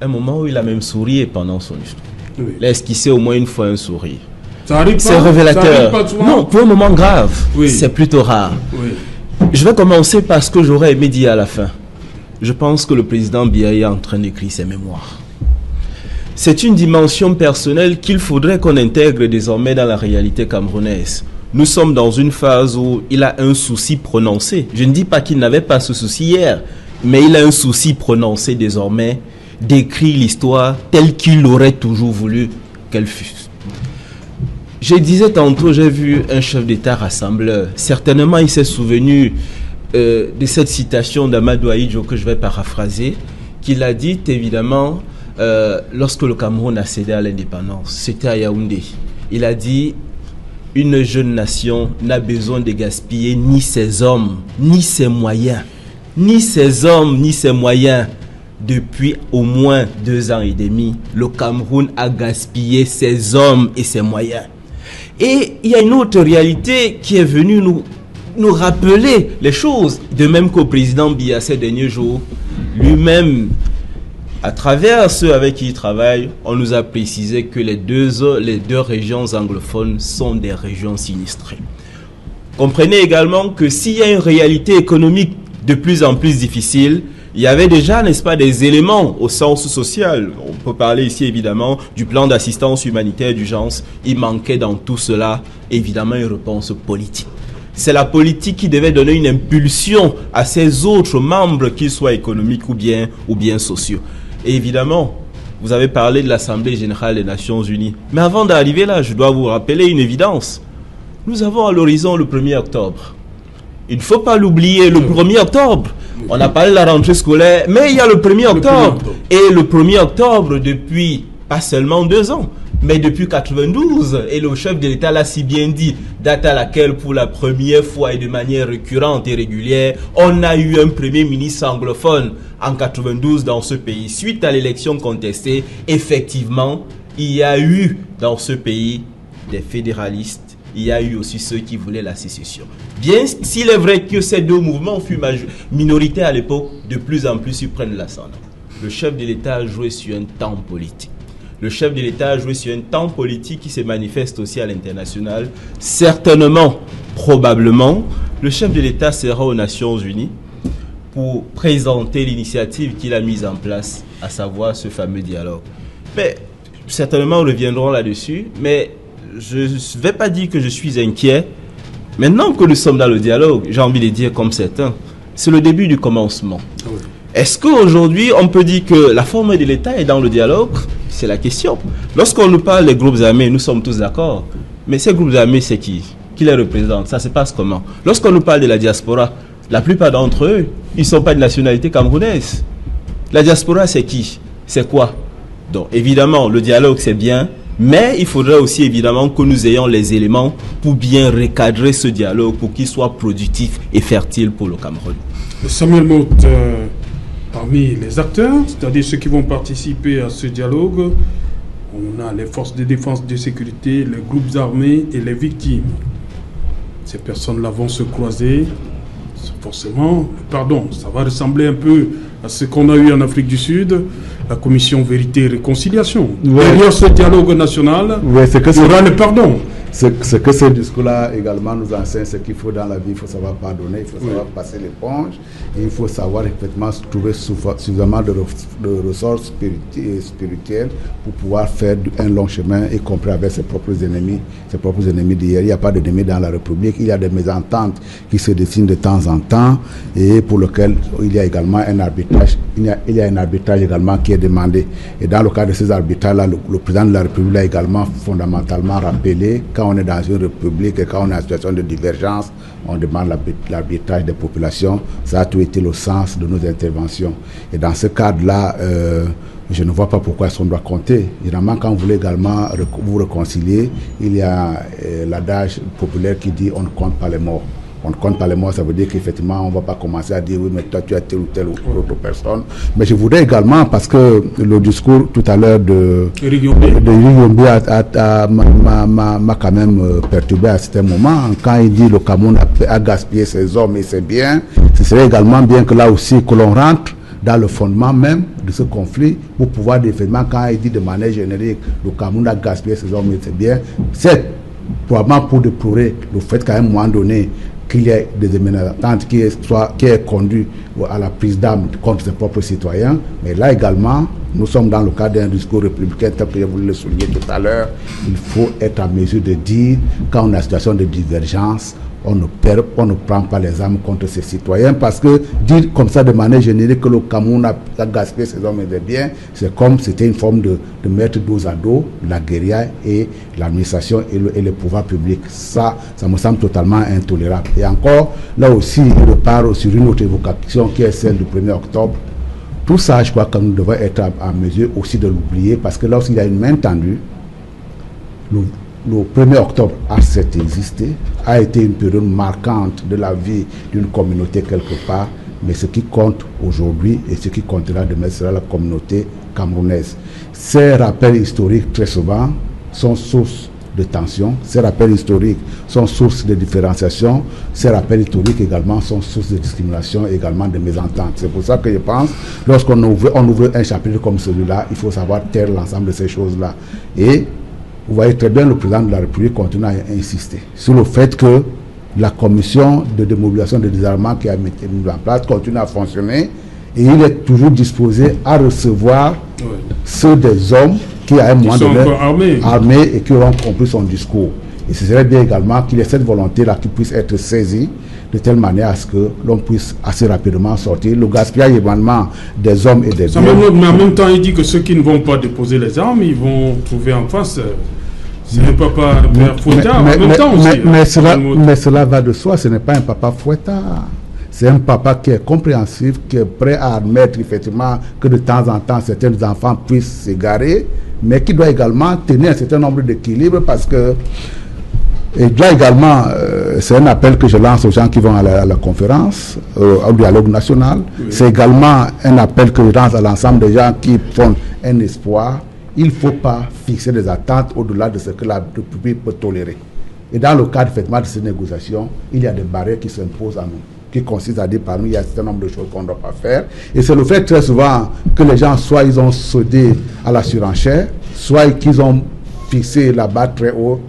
un moment où il a même souri pendant son discours. Oui. Il a esquissé au moins une fois un sourire. Ça arrive pas. C'est révélateur. Ça arrive pas souvent. Non, pour un moment grave, oui. C'est plutôt rare. Oui. Je vais commencer par ce que j'aurais aimé dire à la fin. Je pense que le président Biya est en train d'écrire ses mémoires. c'est une dimension personnelle qu'il faudrait qu'on intègre désormais dans la réalité camerounaise. Nous sommes dans une phase où il a un souci prononcé. Je ne dis pas qu'il n'avait pas ce souci hier, mais il a un souci prononcé désormais d'écrire l'histoire telle qu'il aurait toujours voulu qu'elle fût. Je disais tantôt, j'ai vu un chef d'État rassembleur. Certainement, il s'est souvenu de cette citation d'Amadou Ahidjo que je vais paraphraser, qu'il a dit évidemment lorsque le Cameroun a cédé à l'indépendance. C'était à Yaoundé. Il a dit: une jeune nation n'a besoin de gaspiller ni ses hommes, ni ses moyens. Ni ses hommes, ni ses moyens. Depuis au moins 2 ans et demi, le Cameroun a gaspillé ses hommes et ses moyens. Et il y a une autre réalité qui est venue nous rappeler les choses, de même qu'au président Biya ces derniers jours, lui-même, à travers ceux avec qui il travaille, on nous a précisé que les deux régions anglophones sont des régions sinistrées. Comprenez également que s'il y a une réalité économique de plus en plus difficile, il y avait déjà, n'est-ce pas, des éléments au sens social. On peut parler ici, évidemment, du plan d'assistance humanitaire d'urgence. Il manquait dans tout cela, évidemment, une réponse politique. C'est la politique qui devait donner une impulsion à ces autres membres, qu'ils soient économiques ou bien sociaux. Et évidemment, vous avez parlé de l'Assemblée générale des Nations Unies. Mais avant d'arriver là, je dois vous rappeler une évidence. Nous avons à l'horizon le 1er octobre. Il ne faut pas l'oublier, le 1er octobre. On a parlé de la rentrée scolaire, mais il y a le 1er octobre. Et le 1er octobre, depuis pas seulement 2 ans, mais depuis 92, et le chef de l'État l'a si bien dit, date à laquelle pour la première fois et de manière récurrente et régulière, on a eu un premier ministre anglophone en 92 dans ce pays. Suite à l'élection contestée, effectivement, il y a eu dans ce pays des fédéralistes. Il y a eu aussi ceux qui voulaient la sécession. Bien s'il est vrai que ces 2 mouvements furent minoritaires à l'époque, de plus en plus ils prennent l'ascendant. Le chef de l'État a joué sur un temps politique. Le chef de l'État a joué sur un temps politique qui se manifeste aussi à l'international. Certainement, probablement, le chef de l'État sera aux Nations Unies pour présenter l'initiative qu'il a mise en place, à savoir ce fameux dialogue. Mais certainement, nous reviendrons là-dessus, mais je ne vais pas dire que je suis inquiet. Maintenant que nous sommes dans le dialogue, j'ai envie de dire comme certains, c'est le début du commencement. Oui. Est-ce qu'aujourd'hui, on peut dire que la forme de l'État est dans le dialogue? C'est la question. Lorsqu'on nous parle des groupes armés, nous sommes tous d'accord. Mais ces groupes armés, c'est qui les représente? Ça se passe comment? Lorsqu'on nous parle de la diaspora, la plupart d'entre eux, ils ne sont pas de nationalité camerounaise. La diaspora, c'est qui? C'est quoi? Donc, évidemment, le dialogue, c'est bien. Mais il faudrait aussi évidemment que nous ayons les éléments pour bien recadrer ce dialogue, pour qu'il soit productif et fertile pour le Cameroun. Samuel Mout, parmi les acteurs, c'est-à-dire ceux qui vont participer à ce dialogue, on a les forces de défense et de sécurité, les groupes armés et les victimes. Ces personnes-là vont se croiser. Forcément, ça va ressembler un peu à ce qu'on a eu en Afrique du Sud, la commission Vérité et Réconciliation. Derrière ce dialogue national, il y aura le pardon. Ce que ce discours-là également nous enseigne, c'est qu'il faut dans la vie, il faut savoir pardonner, il faut savoir passer l'éponge, et il faut savoir effectivement trouver suffisamment de ressources spirituelles pour pouvoir faire un long chemin, y compris avec ses propres ennemis d'hier. Il n'y a pas d'ennemis dans la République, il y a des mésententes qui se dessinent de temps en temps, et pour lequel il y a également un arbitrage. Il y a un arbitrage également qui est demandé. Et dans le cas de ces arbitrages-là, le président de la République l'a également fondamentalement rappelé. Quand on est dans une république et quand on est en situation de divergence, on demande l'arbitrage des populations. Ça a tout été le sens de nos interventions. Et dans ce cadre-là, je ne vois pas pourquoi on doit compter. Évidemment, quand vous voulez également vous réconcilier, il y a l'adage populaire qui dit on ne compte pas les morts. On ne compte pas les morts, ça veut dire qu'effectivement, on ne va pas commencer à dire oui, mais toi, tu as telle ou telle autre personne. Mais je voudrais également, parce que le discours tout à l'heure de Éric Yombe m'a quand même perturbé à certains moments. Quand il dit le Cameroun a gaspillé ses hommes et ses biens, ce serait également bien que là aussi, que l'on rentre dans le fondement même de ce conflit pour pouvoir effectivement, quand il dit de manière générique, le Cameroun a gaspillé ses hommes et ses biens, c'est probablement pour déplorer le fait qu'à un moment donné, qu'il y ait des ménages qui aient conduit à la prise d'armes contre ses propres citoyens. Mais là également, nous sommes dans le cadre d'un discours républicain tel que je voulais le souligner tout à l'heure. Il faut être en mesure de dire, quand on a une situation de divergence, on ne prend pas les armes contre ses citoyens, parce que dire comme ça de manière générique que le Cameroun a gaspillé ses hommes et des biens, c'est comme c'était une forme de mettre dos à dos la guérilla et l'administration et le pouvoir public. Ça me semble totalement intolérable. Et encore, là aussi, il repart sur une autre évocation qui est celle du 1er octobre. Tout ça, je crois que nous devons être en mesure aussi de l'oublier, parce que lorsqu'il y a une main tendue, le 1er octobre a certes existé, a été une période marquante de la vie d'une communauté quelque part, mais ce qui compte aujourd'hui et ce qui comptera demain sera la communauté camerounaise. Ces rappels historiques, très souvent, sont source de tension, ces rappels historiques sont source de différenciation, ces rappels historiques également sont source de discrimination, également de mésentente. C'est pour ça que je pense, lorsqu'on ouvre un chapitre comme celui-là, il faut savoir taire l'ensemble de ces choses-là. Et vous voyez très bien, le président de la République continue à insister sur le fait que la commission de démobilisation de désarmement qui a été mise en place continue à fonctionner, et il est toujours disposé à recevoir ceux des hommes qui, à un moment donné, armés et qui auront compris son discours. Et ce serait bien également qu'il y ait cette volonté-là qui puisse être saisie de telle manière à ce que l'on puisse assez rapidement sortir le gaspillage également des hommes et des biens. Mais en même temps, il dit que ceux qui ne vont pas déposer les armes, ils vont trouver en face. C'est un papa fouettard en même temps aussi. Mais cela va de soi, ce n'est pas un papa fouettard. C'est un papa qui est compréhensif, qui est prêt à admettre effectivement que de temps en temps certains enfants puissent s'égarer, mais qui doit également tenir un certain nombre d'équilibres, parce que, et là également, c'est un appel que je lance aux gens qui vont à la conférence, au dialogue national. Oui. C'est également un appel que je lance à l'ensemble des gens qui font un espoir. Il ne faut pas fixer des attentes au-delà de ce que la République peut tolérer. Et dans le cadre effectivement de ces négociations, il y a des barrières qui s'imposent à nous, qui consistent à dire parmi il y a un certain nombre de choses qu'on ne doit pas faire. Et c'est le fait très souvent que les gens, soit ils ont cédé à la surenchère, soit qu'ils ont fixé la barre très haut,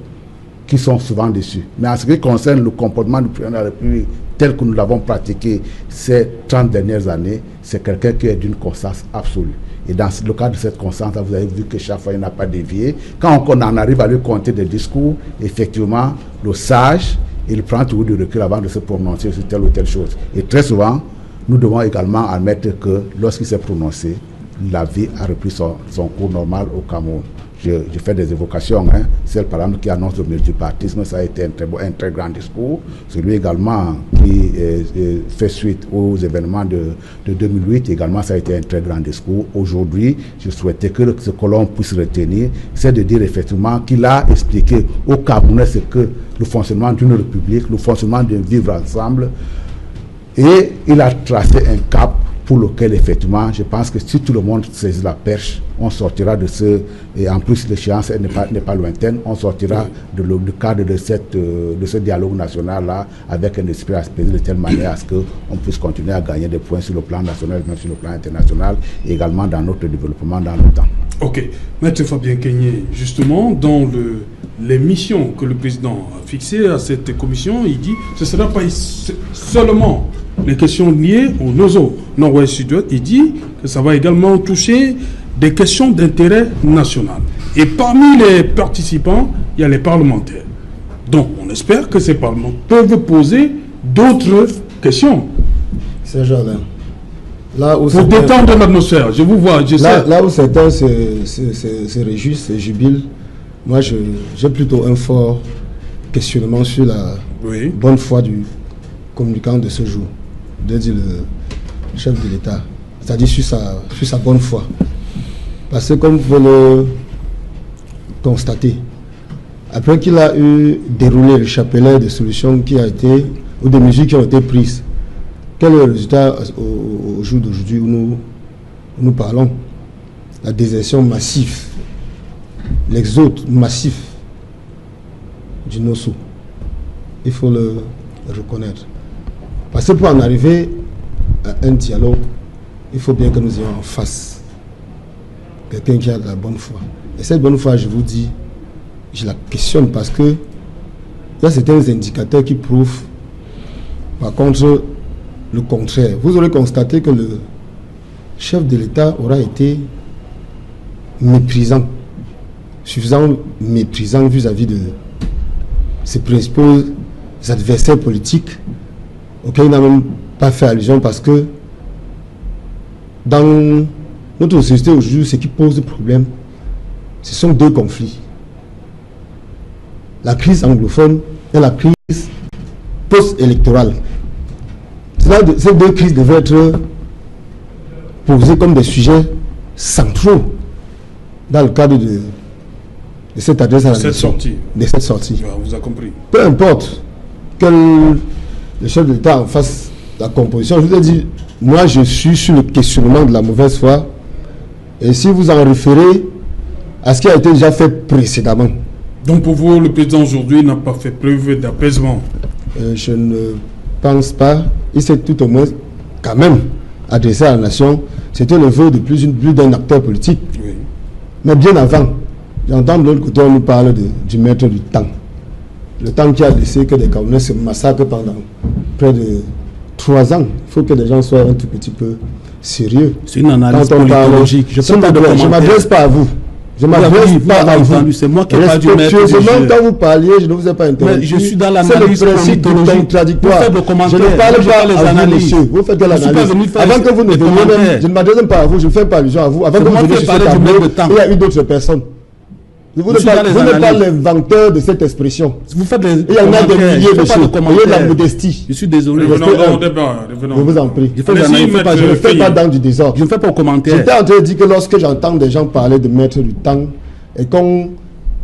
qui sont souvent déçus. Mais en ce qui concerne le comportement du président de la République tel que nous l'avons pratiqué ces 30 dernières années, c'est quelqu'un qui est d'une constance absolue. Et dans le cadre de cette constance, vous avez vu que chaque fois, il n'a pas dévié. Quand on en arrive à lui compter des discours, effectivement, le sage, il prend toujours du recul avant de se prononcer sur telle ou telle chose. Et très souvent, nous devons également admettre que lorsqu'il s'est prononcé, la vie a repris son cours normal au Cameroun. Je fais des évocations, celle par exemple qui annonce le multipartisme, ça a été un très grand discours. Celui également qui fait suite aux événements de 2008, également ça a été un très grand discours. Aujourd'hui, je souhaitais que ce que l'on puisse retenir, c'est de dire effectivement qu'il a expliqué aux Camerounais ce que le fonctionnement d'une république, le fonctionnement d'un vivre ensemble, et il a tracé un cap pour lequel, effectivement, je pense que si tout le monde saisit la perche, on sortira de ce... Et en plus, l'échéance n'est pas lointaine. On sortira du cadre de ce dialogue national-là avec un esprit apaisé de telle manière à ce qu'on puisse continuer à gagner des points sur le plan national, même sur le plan international, et également dans notre développement dans le temps. Ok. Maître Fabien Kenyé, justement, dans les missions que le président a fixées à cette commission, il dit que ce ne sera pas seulement les questions liées au NOSO Nord-Ouest Sud-Ouest. Il dit que ça va également toucher des questions d'intérêt national. Et parmi les participants, il y a les parlementaires. Donc, on espère que ces parlementaires peuvent poser d'autres questions. C'est Jardin. Là où pour détendre l'atmosphère, je vous vois. Là où certains se réjouissent et jubilent, moi j'ai plutôt un fort questionnement sur la bonne foi du communicant de ce jour, de dire le chef de l'État, c'est-à-dire sur sa bonne foi. Parce que comme vous le constatez, après qu'il a eu déroulé le chapelet de solutions qui a été, ou des mesures qui ont été prises, quel est le résultat au jour d'aujourd'hui où nous parlons? La désertion massive, l'exode massif du NOSO. Il faut le reconnaître. Parce que pour en arriver à un dialogue, il faut bien que nous ayons en face quelqu'un qui a de la bonne foi. Et cette bonne foi, je vous dis, je la questionne parce que il y a certains indicateurs qui prouvent, par contre, le contraire. Vous aurez constaté que le chef de l'État aura été méprisant, suffisamment méprisant vis-à-vis de ses principaux adversaires politiques, auxquels il n'a même pas fait allusion, parce que dans notre société aujourd'hui, ce qui pose problème, ce sont deux conflits. La crise anglophone et la crise post-électorale. Ces deux crises devaient être posées comme des sujets centraux dans le cadre de cette adresse à la nation, de cette sortie. Ah, vous avez compris. Peu importe que le chef de l'État en fasse la composition, je vous ai dit, moi je suis sur le questionnement de la mauvaise foi, et si vous en référez à ce qui a été déjà fait précédemment. Donc pour vous, le président aujourd'hui n'a pas fait preuve d'apaisement? Je ne pense pas. Il s'est tout au moins quand même adressé à la nation. C'était le vœu de plus d'un acteur politique. Oui. Mais bien avant, j'entends de l'autre côté, on nous parle du maître du temps. Le temps qui a laissé que des Camerounais se massacrent pendant près de 3 ans. Il faut que les gens soient un tout petit peu sérieux. C'est une analyse politologique. Je ne m'adresse pas à vous. Je ne m'adresse pas à vous. C'est moi qui n'ai pas dû mettre. Quand vous parliez, je ne vous ai pas interrompu. Mais je suis dans l'analyse politologique. Contradictoire. Vous faites le commentaire. Je ne parle pas les à analyses. vous, monsieur. Vous faites de l'analyse. Avant que vous ne veniez même, je ne m'adresse même pas à vous, je ne fais pas allusion à vous. Avant que vous veniez sur ce tableau, il y a eu d'autres personnes. Vous n'êtes pas l'inventeur de cette expression. Vous faites des il y en a des milliers, monsieur. Ayez de la modestie. Je suis désolé. Revenons au débat. Je vous en prie. Je ne fais pas dans du désordre. Je ne fais pas au commentaire. J'étais en train de dire que lorsque j'entends des gens parler de maître du temps, et qu'on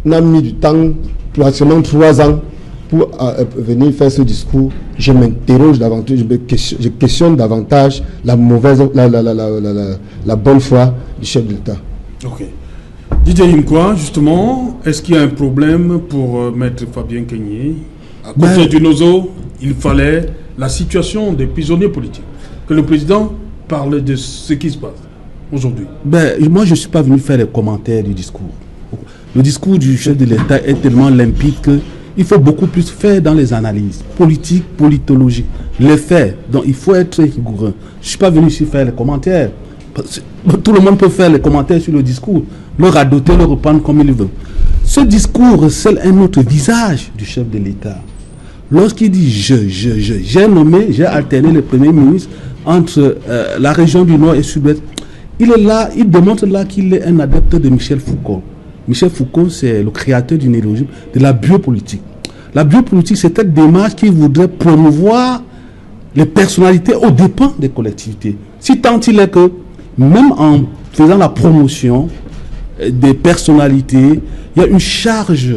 a mis du temps, pratiquement 3 ans, pour venir faire ce discours, je m'interroge davantage, je questionne davantage la bonne foi du chef de l'État. Ok. Didier Imkwa, justement, est-ce qu'il y a un problème pour Maître Fabien Kenyé? À côté du Nozo, il fallait la situation des prisonniers politiques. Que le président parle de ce qui se passe aujourd'hui. Moi, je ne suis pas venu faire les commentaires du discours. Le discours du chef de l'État est tellement limpide qu'il faut beaucoup plus faire dans les analyses politiques, politologiques, les faits. Donc, il faut être rigoureux. Je ne suis pas venu ici faire les commentaires. Tout le monde peut faire les commentaires sur le discours, le radoter, le reprendre comme il veut. Ce discours recèle un autre visage du chef de l'État. Lorsqu'il dit j'ai nommé, j'ai alterné le Premier ministre entre la région du Nord et Sud-Ouest, il est là, il démontre là qu'il est un adepte de Michel Foucault. Michel Foucault, c'est le créateur du néologisme de la biopolitique. La biopolitique, c'est cette démarche qui voudrait promouvoir les personnalités aux dépens des collectivités. Si tant il est que, même en faisant la promotion des personnalités, il y a une charge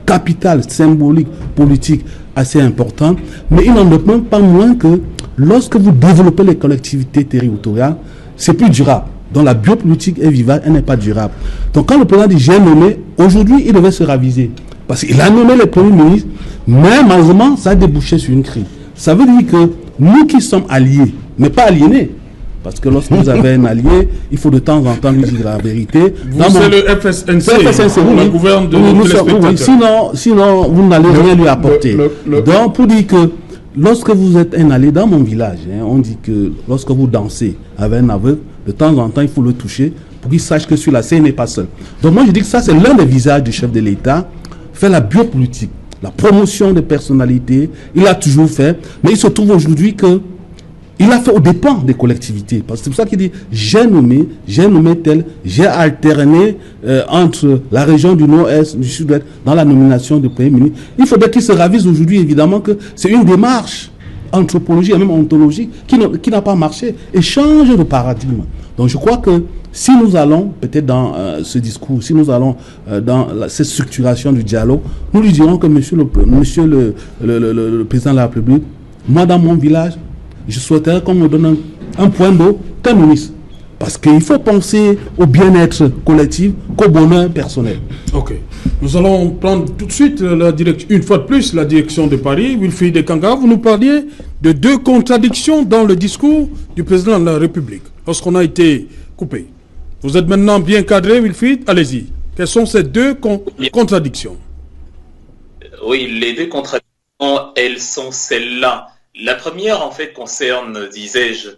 capitale, symbolique, politique assez importante, mais il n'en demeure pas moins que lorsque vous développez les collectivités territoriales, c'est plus durable. Donc la biopolitique est vivable, elle n'est pas durable. Donc quand le président dit j'ai nommé, aujourd'hui il devait se raviser. Parce qu'il a nommé le Premier ministre, mais malheureusement ça a débouché sur une crise. Ça veut dire que nous qui sommes alliés, mais pas aliénés, parce que lorsque vous avez un allié, il faut de temps en temps lui dire la vérité. C'est le FSNC, la gouverne de oui, sinon vous n'allez rien lui apporter. Donc pour dire que lorsque vous êtes un allié dans mon village, on dit que lorsque vous dansez avec un aveugle, de temps en temps il faut le toucher pour qu'il sache que sur la scène il n'est pas seul. Donc moi je dis que ça c'est l'un des visages du chef de l'État, faire la biopolitique, la promotion des personnalités, il a toujours fait, mais il se trouve aujourd'hui que il a fait aux dépens des collectivités. Parce que c'est pour ça qu'il dit j'ai nommé tel, j'ai alterné entre la région du Nord-Est, du Sud-Ouest, dans la nomination du Premier ministre. Il faudrait qu'il se ravise aujourd'hui, évidemment, que c'est une démarche anthropologique et même ontologique qui n'a pas marché et change de paradigme. Donc je crois que si nous allons peut-être dans ce discours, si nous allons dans cette structuration du dialogue, nous lui dirons que monsieur le président de la République, moi dans mon village, je souhaiterais qu'on me donne un point d'eau qu'un ministre. Parce qu'il faut penser au bien-être collectif qu'au bonheur personnel. Ok. Nous allons prendre tout de suite une fois de plus la direction de Paris. Wilfried Ekanga, vous nous parliez de 2 contradictions dans le discours du président de la République lorsqu'on a été coupé. Vous êtes maintenant bien cadré, Wilfried. Allez-y. Quelles sont ces 2 contradictions? Oui, les 2 contradictions, elles sont celles-là. La première, en fait, concerne, disais-je,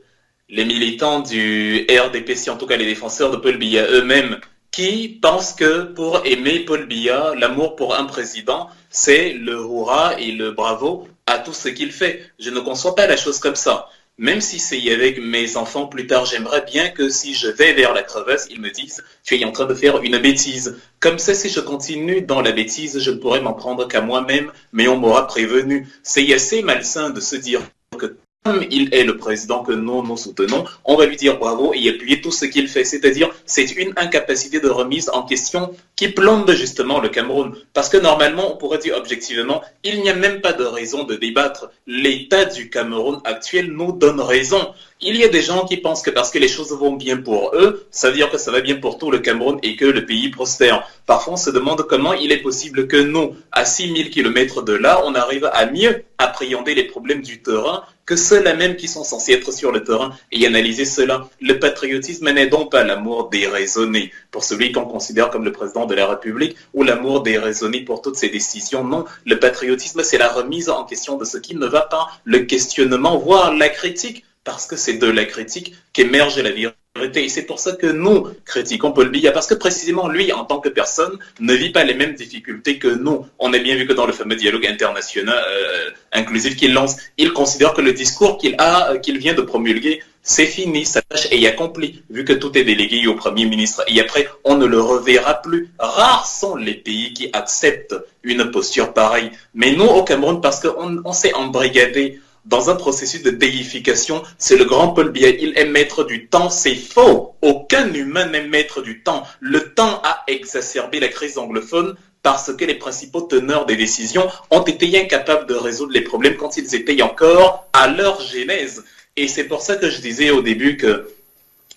les militants du RDPC, en tout cas les défenseurs de Paul Biya eux-mêmes, qui pense que pour aimer Paul Biya, l'amour pour un président, c'est le hurrah et le bravo à tout ce qu'il fait. Je ne conçois pas la chose comme ça. Même si c'est avec mes enfants plus tard, j'aimerais bien que si je vais vers la crevasse, ils me disent « tu es en train de faire une bêtise ». Comme ça, si je continue dans la bêtise, je ne pourrais m'en prendre qu'à moi-même, mais on m'aura prévenu. C'est assez malsain de se dire que comme il est le président que nous soutenons, on va lui dire bravo et appuyer tout ce qu'il fait. C'est-à-dire, c'est une incapacité de remise en question qui plombe justement le Cameroun. Parce que normalement, on pourrait dire objectivement, il n'y a même pas de raison de débattre. L'état du Cameroun actuel nous donne raison. Il y a des gens qui pensent que parce que les choses vont bien pour eux, ça veut dire que ça va bien pour tout le Cameroun et que le pays prospère. Parfois, on se demande comment il est possible que nous, à 6000 km de là, on arrive à mieux appréhender les problèmes du terrain que ceux-là même qui sont censés être sur le terrain et analyser cela. Le patriotisme n'est donc pas l'amour déraisonné pour celui qu'on considère comme le président de la République ou l'amour déraisonné pour toutes ses décisions. Non, le patriotisme, c'est la remise en question de ce qui ne va pas, le questionnement, voire la critique, parce que c'est de la critique qu'émerge la vérité. Et c'est pour ça que nous critiquons Paul Biya, parce que précisément lui, en tant que personne, ne vit pas les mêmes difficultés que nous. On a bien vu que dans le fameux dialogue international inclusif qu'il lance, il considère que le discours qu'il vient de promulguer, c'est fini, sa tâche est accomplie, vu que tout est délégué au Premier ministre. Et après, on ne le reverra plus. Rares sont les pays qui acceptent une posture pareille. Mais nous, au Cameroun, parce qu'on s'est embrigadé dans un processus de déification, c'est le grand Paul Biya, il est maître du temps, c'est faux. Aucun humain n'est maître du temps. Le temps a exacerbé la crise anglophone parce que les principaux teneurs des décisions ont été incapables de résoudre les problèmes quand ils étaient encore à leur genèse. Et c'est pour ça que je disais au début que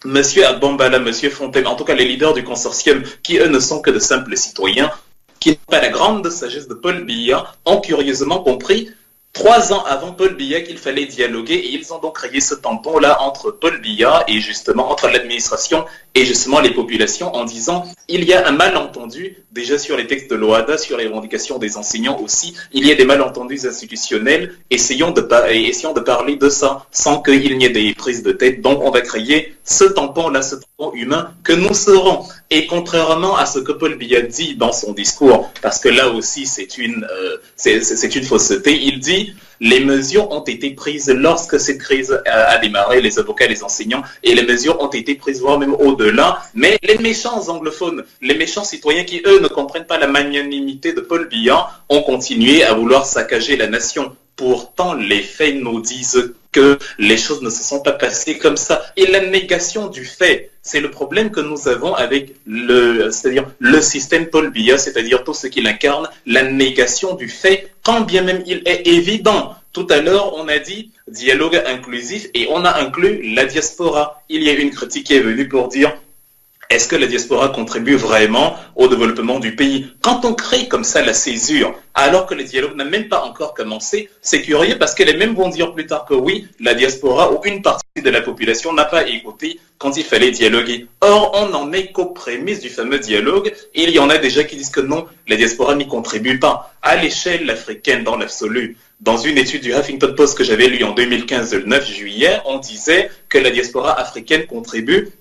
M. Agbambala, M. Fontaine, en tout cas les leaders du consortium, qui eux ne sont que de simples citoyens, qui n'ont pas la grande sagesse de Paul Biya, ont curieusement compris 3 ans avant Paul Biya qu'il fallait dialoguer et ils ont donc créé ce tampon-là entre Paul Biya et justement entre l'administration et justement les populations en disant il y a un malentendu déjà sur les textes de l'OHADA, sur les revendications des enseignants aussi, il y a des malentendus institutionnels, essayons de parler de ça sans qu'il n'y ait des prises de tête. Donc on va créer ce tampon-là, ce tampon humain que nous serons. Et contrairement à ce que Paul Biya dit dans son discours, parce que là aussi c'est une fausseté, il dit les mesures ont été prises lorsque cette crise a démarré, les avocats, les enseignants, et les mesures ont été prises voire même au-delà, mais les méchants anglophones, les méchants citoyens qui eux ne comprennent pas la magnanimité de Paul Biya ont continué à vouloir saccager la nation. Pourtant, les faits nous disent que les choses ne se sont pas passées comme ça. Et la négation du fait, c'est le problème que nous avons avec le système Paul Biya, c'est-à-dire tout ce qu'il incarne, la négation du fait, quand bien même il est évident. Tout à l'heure, on a dit dialogue inclusif et on a inclus la diaspora. Il y a une critique qui est venue pour dire est-ce que la diaspora contribue vraiment au développement du pays? Quand on crée comme ça la césure, alors que le dialogue n'a même pas encore commencé, c'est curieux parce que les mêmes vont dire plus tard que oui, la diaspora ou une partie de la population n'a pas écouté quand il fallait dialoguer. Or, on n'en est qu'aux prémices du fameux dialogue et il y en a déjà qui disent que non, la diaspora n'y contribue pas. À l'échelle africaine, dans l'absolu, dans une étude du Huffington Post que j'avais lue en 2015, le 9 juillet, on disait que la diaspora africaine contribue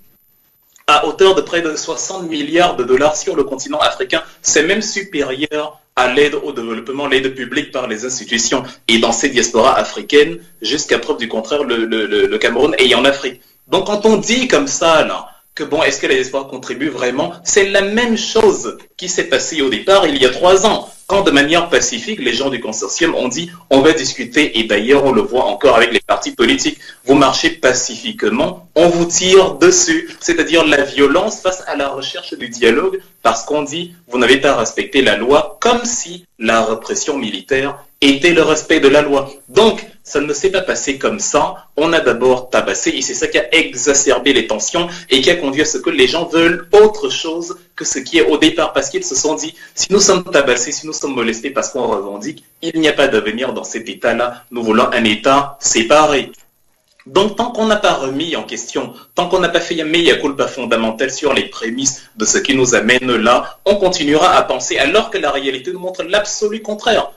à hauteur de près de 60 milliards de dollars sur le continent africain. C'est même supérieur à l'aide au développement, l'aide publique par les institutions. Et dans ces diasporas africaines, jusqu'à preuve du contraire, le Cameroun est en Afrique. Donc quand on dit comme ça, là, que bon, est-ce que la diaspora contribue vraiment? C'est la même chose qui s'est passée au départ il y a 3 ans. Quand de manière pacifique, les gens du consortium ont dit on va discuter, et d'ailleurs on le voit encore avec les partis politiques, vous marchez pacifiquement, on vous tire dessus, c'est-à-dire la violence face à la recherche du dialogue, parce qu'on dit vous n'avez pas respecté la loi, comme si la répression militaire était le respect de la loi. Donc, ça ne s'est pas passé comme ça. On a d'abord tabassé et c'est ça qui a exacerbé les tensions et qui a conduit à ce que les gens veulent autre chose que ce qui est au départ parce qu'ils se sont dit si nous sommes tabassés, si nous sommes molestés parce qu'on revendique, il n'y a pas d'avenir dans cet état-là. Nous voulons un état séparé. Donc, tant qu'on n'a pas remis en question, tant qu'on n'a pas fait un mea culpa fondamental sur les prémices de ce qui nous amène là, on continuera à penser alors que la réalité nous montre l'absolu contraire.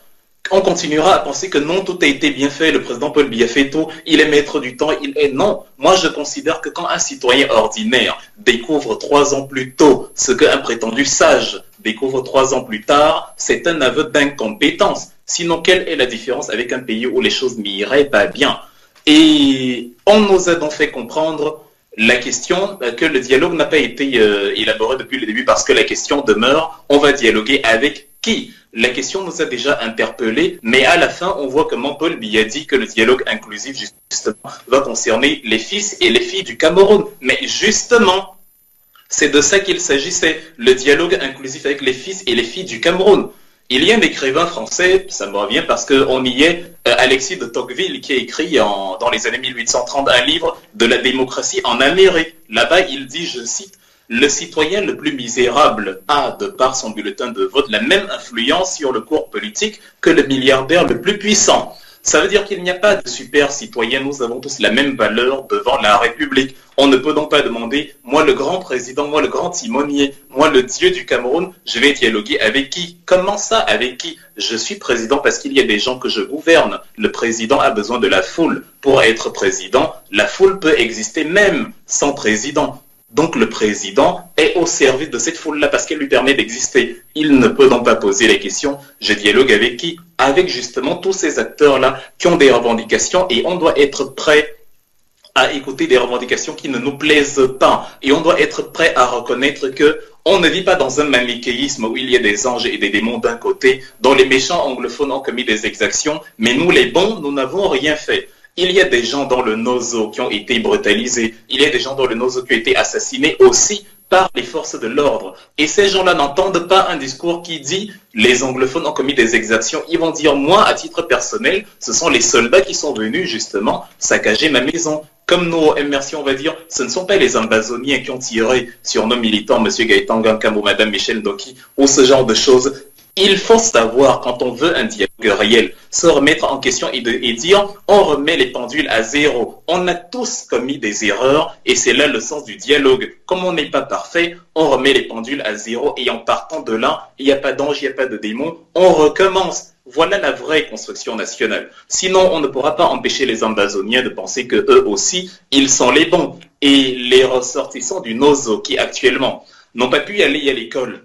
on continuera à penser que non, tout a été bien fait, le président Paul Biya fait tout, il est maître du temps, il est non. Moi, je considère que quand un citoyen ordinaire découvre 3 ans plus tôt ce qu'un prétendu sage découvre 3 ans plus tard, c'est un aveu d'incompétence. Sinon, quelle est la différence avec un pays où les choses n'iraient pas bien? Et on nous a donc fait comprendre la question que le dialogue n'a pas été élaboré depuis le début parce que la question demeure, on va dialoguer avec qui? La question nous a déjà interpellés, mais à la fin, on voit comment Paul Biya dit que le dialogue inclusif, justement, va concerner les fils et les filles du Cameroun. Mais justement, c'est de ça qu'il s'agissait, le dialogue inclusif avec les fils et les filles du Cameroun. Il y a un écrivain français, ça me revient parce qu'on y est, Alexis de Tocqueville, qui a écrit dans les années 1830 un livre de la démocratie en Amérique. Là-bas, il dit, je cite, « Le citoyen le plus misérable a, de par son bulletin de vote, la même influence sur le cours politique que le milliardaire le plus puissant. » Ça veut dire qu'il n'y a pas de super citoyen, nous avons tous la même valeur devant la République. On ne peut donc pas demander, moi le grand président, moi le grand timonier, moi le dieu du Cameroun, je vais dialoguer avec qui? Comment ça, avec qui? Je suis président parce qu'il y a des gens que je gouverne. Le président a besoin de la foule. Pour être président, la foule peut exister même sans président. Donc le président est au service de cette foule-là parce qu'elle lui permet d'exister. Il ne peut donc pas poser la question, je dialogue avec qui? Avec justement tous ces acteurs-là qui ont des revendications et on doit être prêt à écouter des revendications qui ne nous plaisent pas. Et on doit être prêt à reconnaître que on ne vit pas dans un manichéisme où il y a des anges et des démons d'un côté, dont les méchants anglophones ont commis des exactions, mais nous les bons, nous n'avons rien fait. Il y a des gens dans le Nozo qui ont été brutalisés. Il y a des gens dans le Nozo qui ont été assassinés aussi par les forces de l'ordre. Et ces gens-là n'entendent pas un discours qui dit « les anglophones ont commis des exactions ». Ils vont dire « moi, à titre personnel, ce sont les soldats qui sont venus justement saccager ma maison ». Comme nos MRC, on va dire, ce ne sont pas les Ambazoniens qui ont tiré sur nos militants, M. Gaëtan Gankam ou Mme Michel Ndoki, ou ce genre de choses. Il faut savoir, quand on veut un dialogue réel, se remettre en question et dire on remet les pendules à zéro. On a tous commis des erreurs et c'est là le sens du dialogue. Comme on n'est pas parfait, on remet les pendules à zéro et en partant de là, il n'y a pas d'ange, il n'y a pas de démon, on recommence. Voilà la vraie construction nationale. Sinon, on ne pourra pas empêcher les Ambazoniens de penser que eux aussi, ils sont les bons. Et les ressortissants du Nozo qui actuellement n'ont pas pu aller à l'école,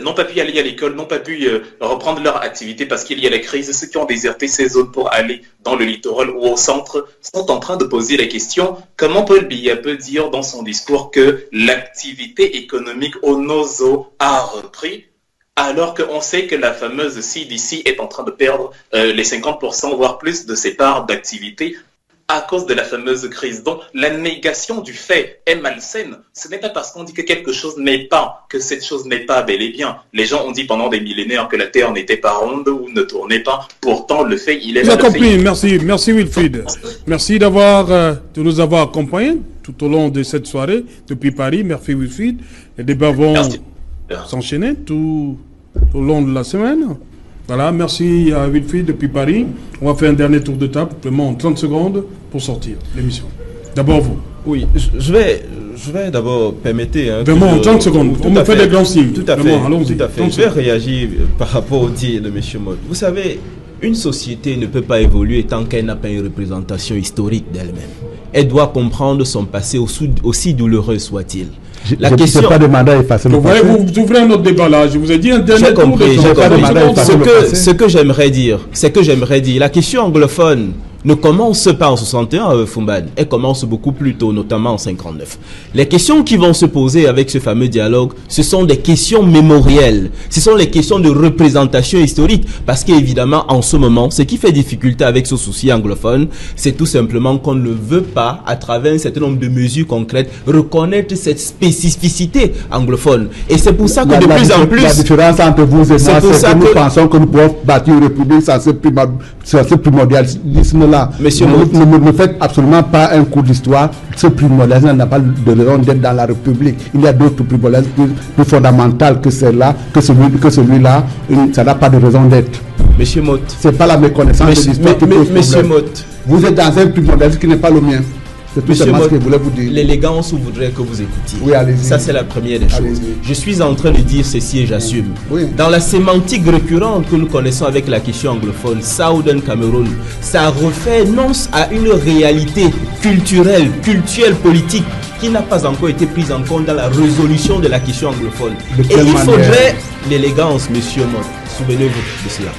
n'ont pas pu reprendre leur activité parce qu'il y a la crise. Ceux qui ont déserté ces zones pour aller dans le littoral ou au centre sont en train de poser la question comment Paul Biya peut dire dans son discours que l'activité économique au Nozo a repris alors qu'on sait que la fameuse CDC est en train de perdre les 50% voire plus de ses parts d'activité à cause de la fameuse crise. Donc, la négation du fait est malsaine. Ce n'est pas parce qu'on dit que quelque chose n'est pas, que cette chose n'est pas bel et bien. Les gens ont dit pendant des millénaires que la Terre n'était pas ronde ou ne tournait pas. Pourtant, le fait, il est là. J'ai compris. Merci Wilfried. Merci de nous avoir accompagnés tout au long de cette soirée depuis Paris. Merci Wilfried. Les débats vont s'enchaîner tout au long de la semaine. Voilà, merci à Wilfried depuis Paris. On va faire un dernier tour de table, vraiment en 30 secondes pour sortir l'émission. D'abord vous. Oui, je vais d'abord permettre... vraiment en 30 secondes, on me fait des grands signes. Tout à fait, tout à fait. Je vais réagir par rapport au dire de M. Mott. Vous savez, une société ne peut pas évoluer tant qu'elle n'a pas une représentation historique d'elle-même. Elle doit comprendre son passé, aussi douloureux soit-il. La question n'est pas de mandat effacer le passé. Vous ouvrez un autre débat là. Je vous ai dit un dernier tour de ce que j'aimerais dire, la question anglophone ne commence pas en 61 Fumban, elle commence beaucoup plus tôt, notamment en 59. Les questions qui vont se poser avec ce fameux dialogue, ce sont des questions mémorielles, ce sont les questions de représentation historique, parce qu'évidemment en ce moment, ce qui fait difficulté avec ce souci anglophone, c'est tout simplement qu'on ne veut pas, à travers un certain nombre de mesures concrètes, reconnaître cette spécificité anglophone. Et c'est pour ça que de plus en plus... La différence entre vous et moi, c'est que nous pensons que nous pouvons bâtir une république sans ce primordialisme-là. Monsieur ne faites absolument pas un cours d'histoire. Ce primordialisme n'a pas de raison d'être dans la République. Il y a d'autres primordialismes plus fondamentaux que celle-là, que celui-là. Ça n'a pas de raison d'être. Monsieur Mott. C'est pas la méconnaissance de l'histoire qui pose problème. Monsieur Mott. Vous êtes dans un primordialisme qui n'est pas le mien. C'est tout simplement ce que je voulais vous dire. L'élégance voudrait que vous écoutiez. Oui, allez-y. Ça, c'est la première des choses. Je suis en train de dire ceci et j'assume. Oui. Dans la sémantique récurrente que nous connaissons avec la question anglophone, Southern Cameroun, ça refait non à une réalité culturelle, politique qui n'a pas encore été prise en compte dans la résolution de la question anglophone. Et il faudrait l'élégance, monsieur Mott, souvenez-vous de cela.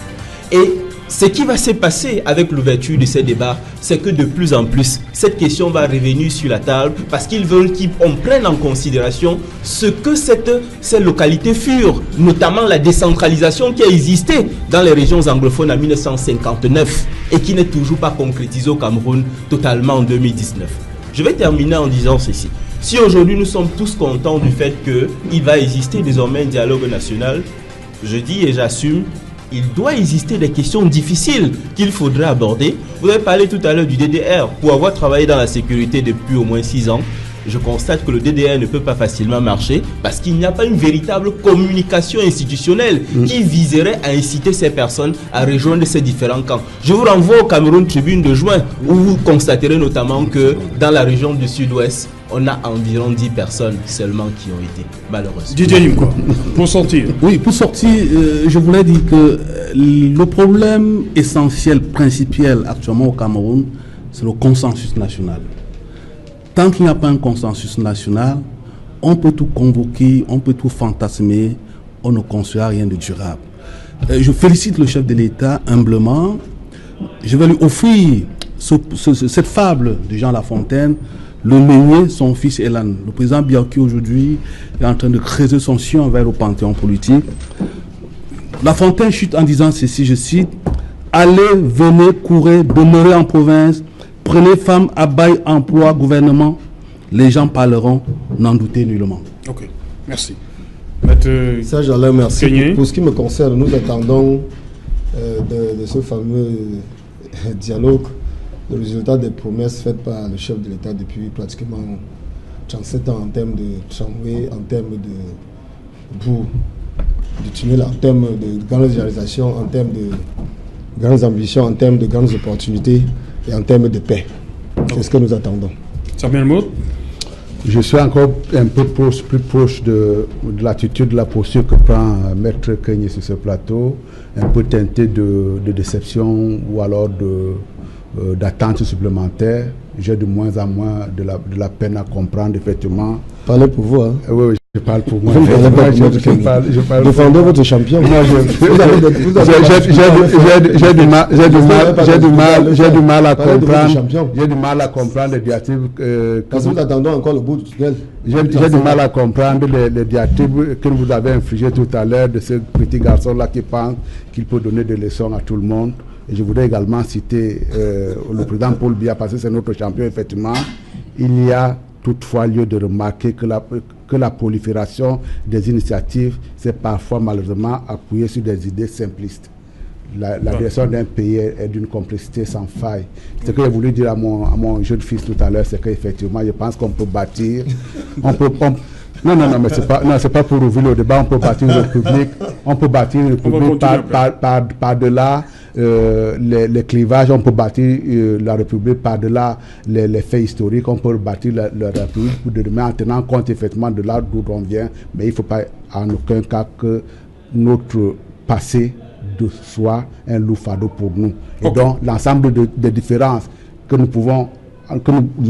Et ce qui va se passer avec l'ouverture de ces débats, c'est que de plus en plus, cette question va revenir sur la table parce qu'ils veulent qu'on prenne en considération ce que ces localités furent, notamment la décentralisation qui a existé dans les régions anglophones en 1959 et qui n'est toujours pas concrétisée au Cameroun totalement en 2019. Je vais terminer en disant ceci. Si aujourd'hui nous sommes tous contents du fait qu'il va exister désormais un dialogue national, je dis et j'assume, il doit exister des questions difficiles qu'il faudrait aborder. Vous avez parlé tout à l'heure du DDR. Pour avoir travaillé dans la sécurité depuis au moins 6 ans, je constate que le DDR ne peut pas facilement marcher parce qu'il n'y a pas une véritable communication institutionnelle qui viserait à inciter ces personnes à rejoindre ces différents camps. Je vous renvoie au Cameroun Tribune de juin où vous constaterez notamment que dans la région du sud-ouest, on a environ 10 personnes seulement qui ont été malheureuses. Didier Limko, pour sortir. Oui, pour sortir, je voulais dire que le problème essentiel, principal actuellement au Cameroun, c'est le consensus national. Tant qu'il n'y a pas un consensus national, on peut tout convoquer, on peut tout fantasmer, on ne construira rien de durable. Je félicite le chef de l'État humblement. Je vais lui offrir cette fable de Jean Lafontaine, le meunier, son fils Elan. Le président Bianchi aujourd'hui est en train de creuser son sillon vers le panthéon politique. Lafontaine chute en disant ceci, je cite, « Allez, venez, courez, demeurez en province, prenez femme, abeille, emploi, gouvernement, les gens parleront, n'en doutez nullement. » Ok, merci. Serge Alain, merci. Pour ce qui me concerne, nous attendons de ce fameux dialogue le résultat des promesses faites par le chef de l'État depuis pratiquement 37 ans en termes de tramway, en termes de bout du tunnel, en termes de grandes réalisations, en termes de grandes ambitions, en termes de grandes opportunités et en termes de paix. C'est ce que nous attendons. Samuel Mott. Je suis encore un peu plus proche de l'attitude, de la posture que prend Maître Kenyé sur ce plateau, un peu teinté de déception ou alors d'attente supplémentaire. J'ai de moins en moins de la peine à comprendre, effectivement. Parlez pour vous, hein? Oui, je parle pour moi. Défendez votre champion. J'ai du mal à comprendre. J'ai du mal à comprendre les diatribes. Parce que nous attendons encore le bout du tunnel. J'ai du mal à comprendre les diatribes que vous avez infligées tout à l'heure de ce petit garçon-là qui pense qu'il peut donner des leçons à tout le monde. Et je voudrais également citer le président Paul Biya, parce que c'est notre champion, effectivement. Il y a toutefois lieu de remarquer que la prolifération des initiatives, c'est parfois malheureusement appuyé sur des idées simplistes. La direction d'un pays est d'une complexité sans faille. Ce que j'ai voulu dire à mon jeune fils tout à l'heure, c'est qu'effectivement, je pense qu'on peut bâtir... Non, mais c'est pas pour ouvrir le débat. On peut bâtir une république. On peut bâtir une république par-delà les clivages. On peut bâtir la république par-delà les faits historiques. On peut bâtir la république pour demain en tenant compte effectivement de là d'où on vient. Mais il ne faut pas en aucun cas que notre passé de soit un loup fardeau pour nous. Et donc l'ensemble des différences que nous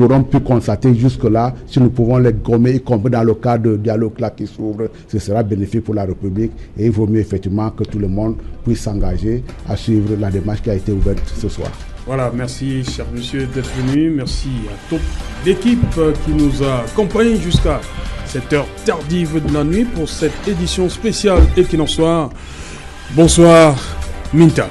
aurons pu constater jusque-là, si nous pouvons les gommer, y compris dans le cadre de dialogue-là qui s'ouvre, ce sera bénéfique pour la République. Et il vaut mieux effectivement que tout le monde puisse s'engager à suivre la démarche qui a été ouverte ce soir. Voilà, merci cher monsieur d'être venu. Merci à toute l'équipe qui nous a accompagnés jusqu'à cette heure tardive de la nuit pour cette édition spéciale Equinox Soir. Bonsoir, Minta.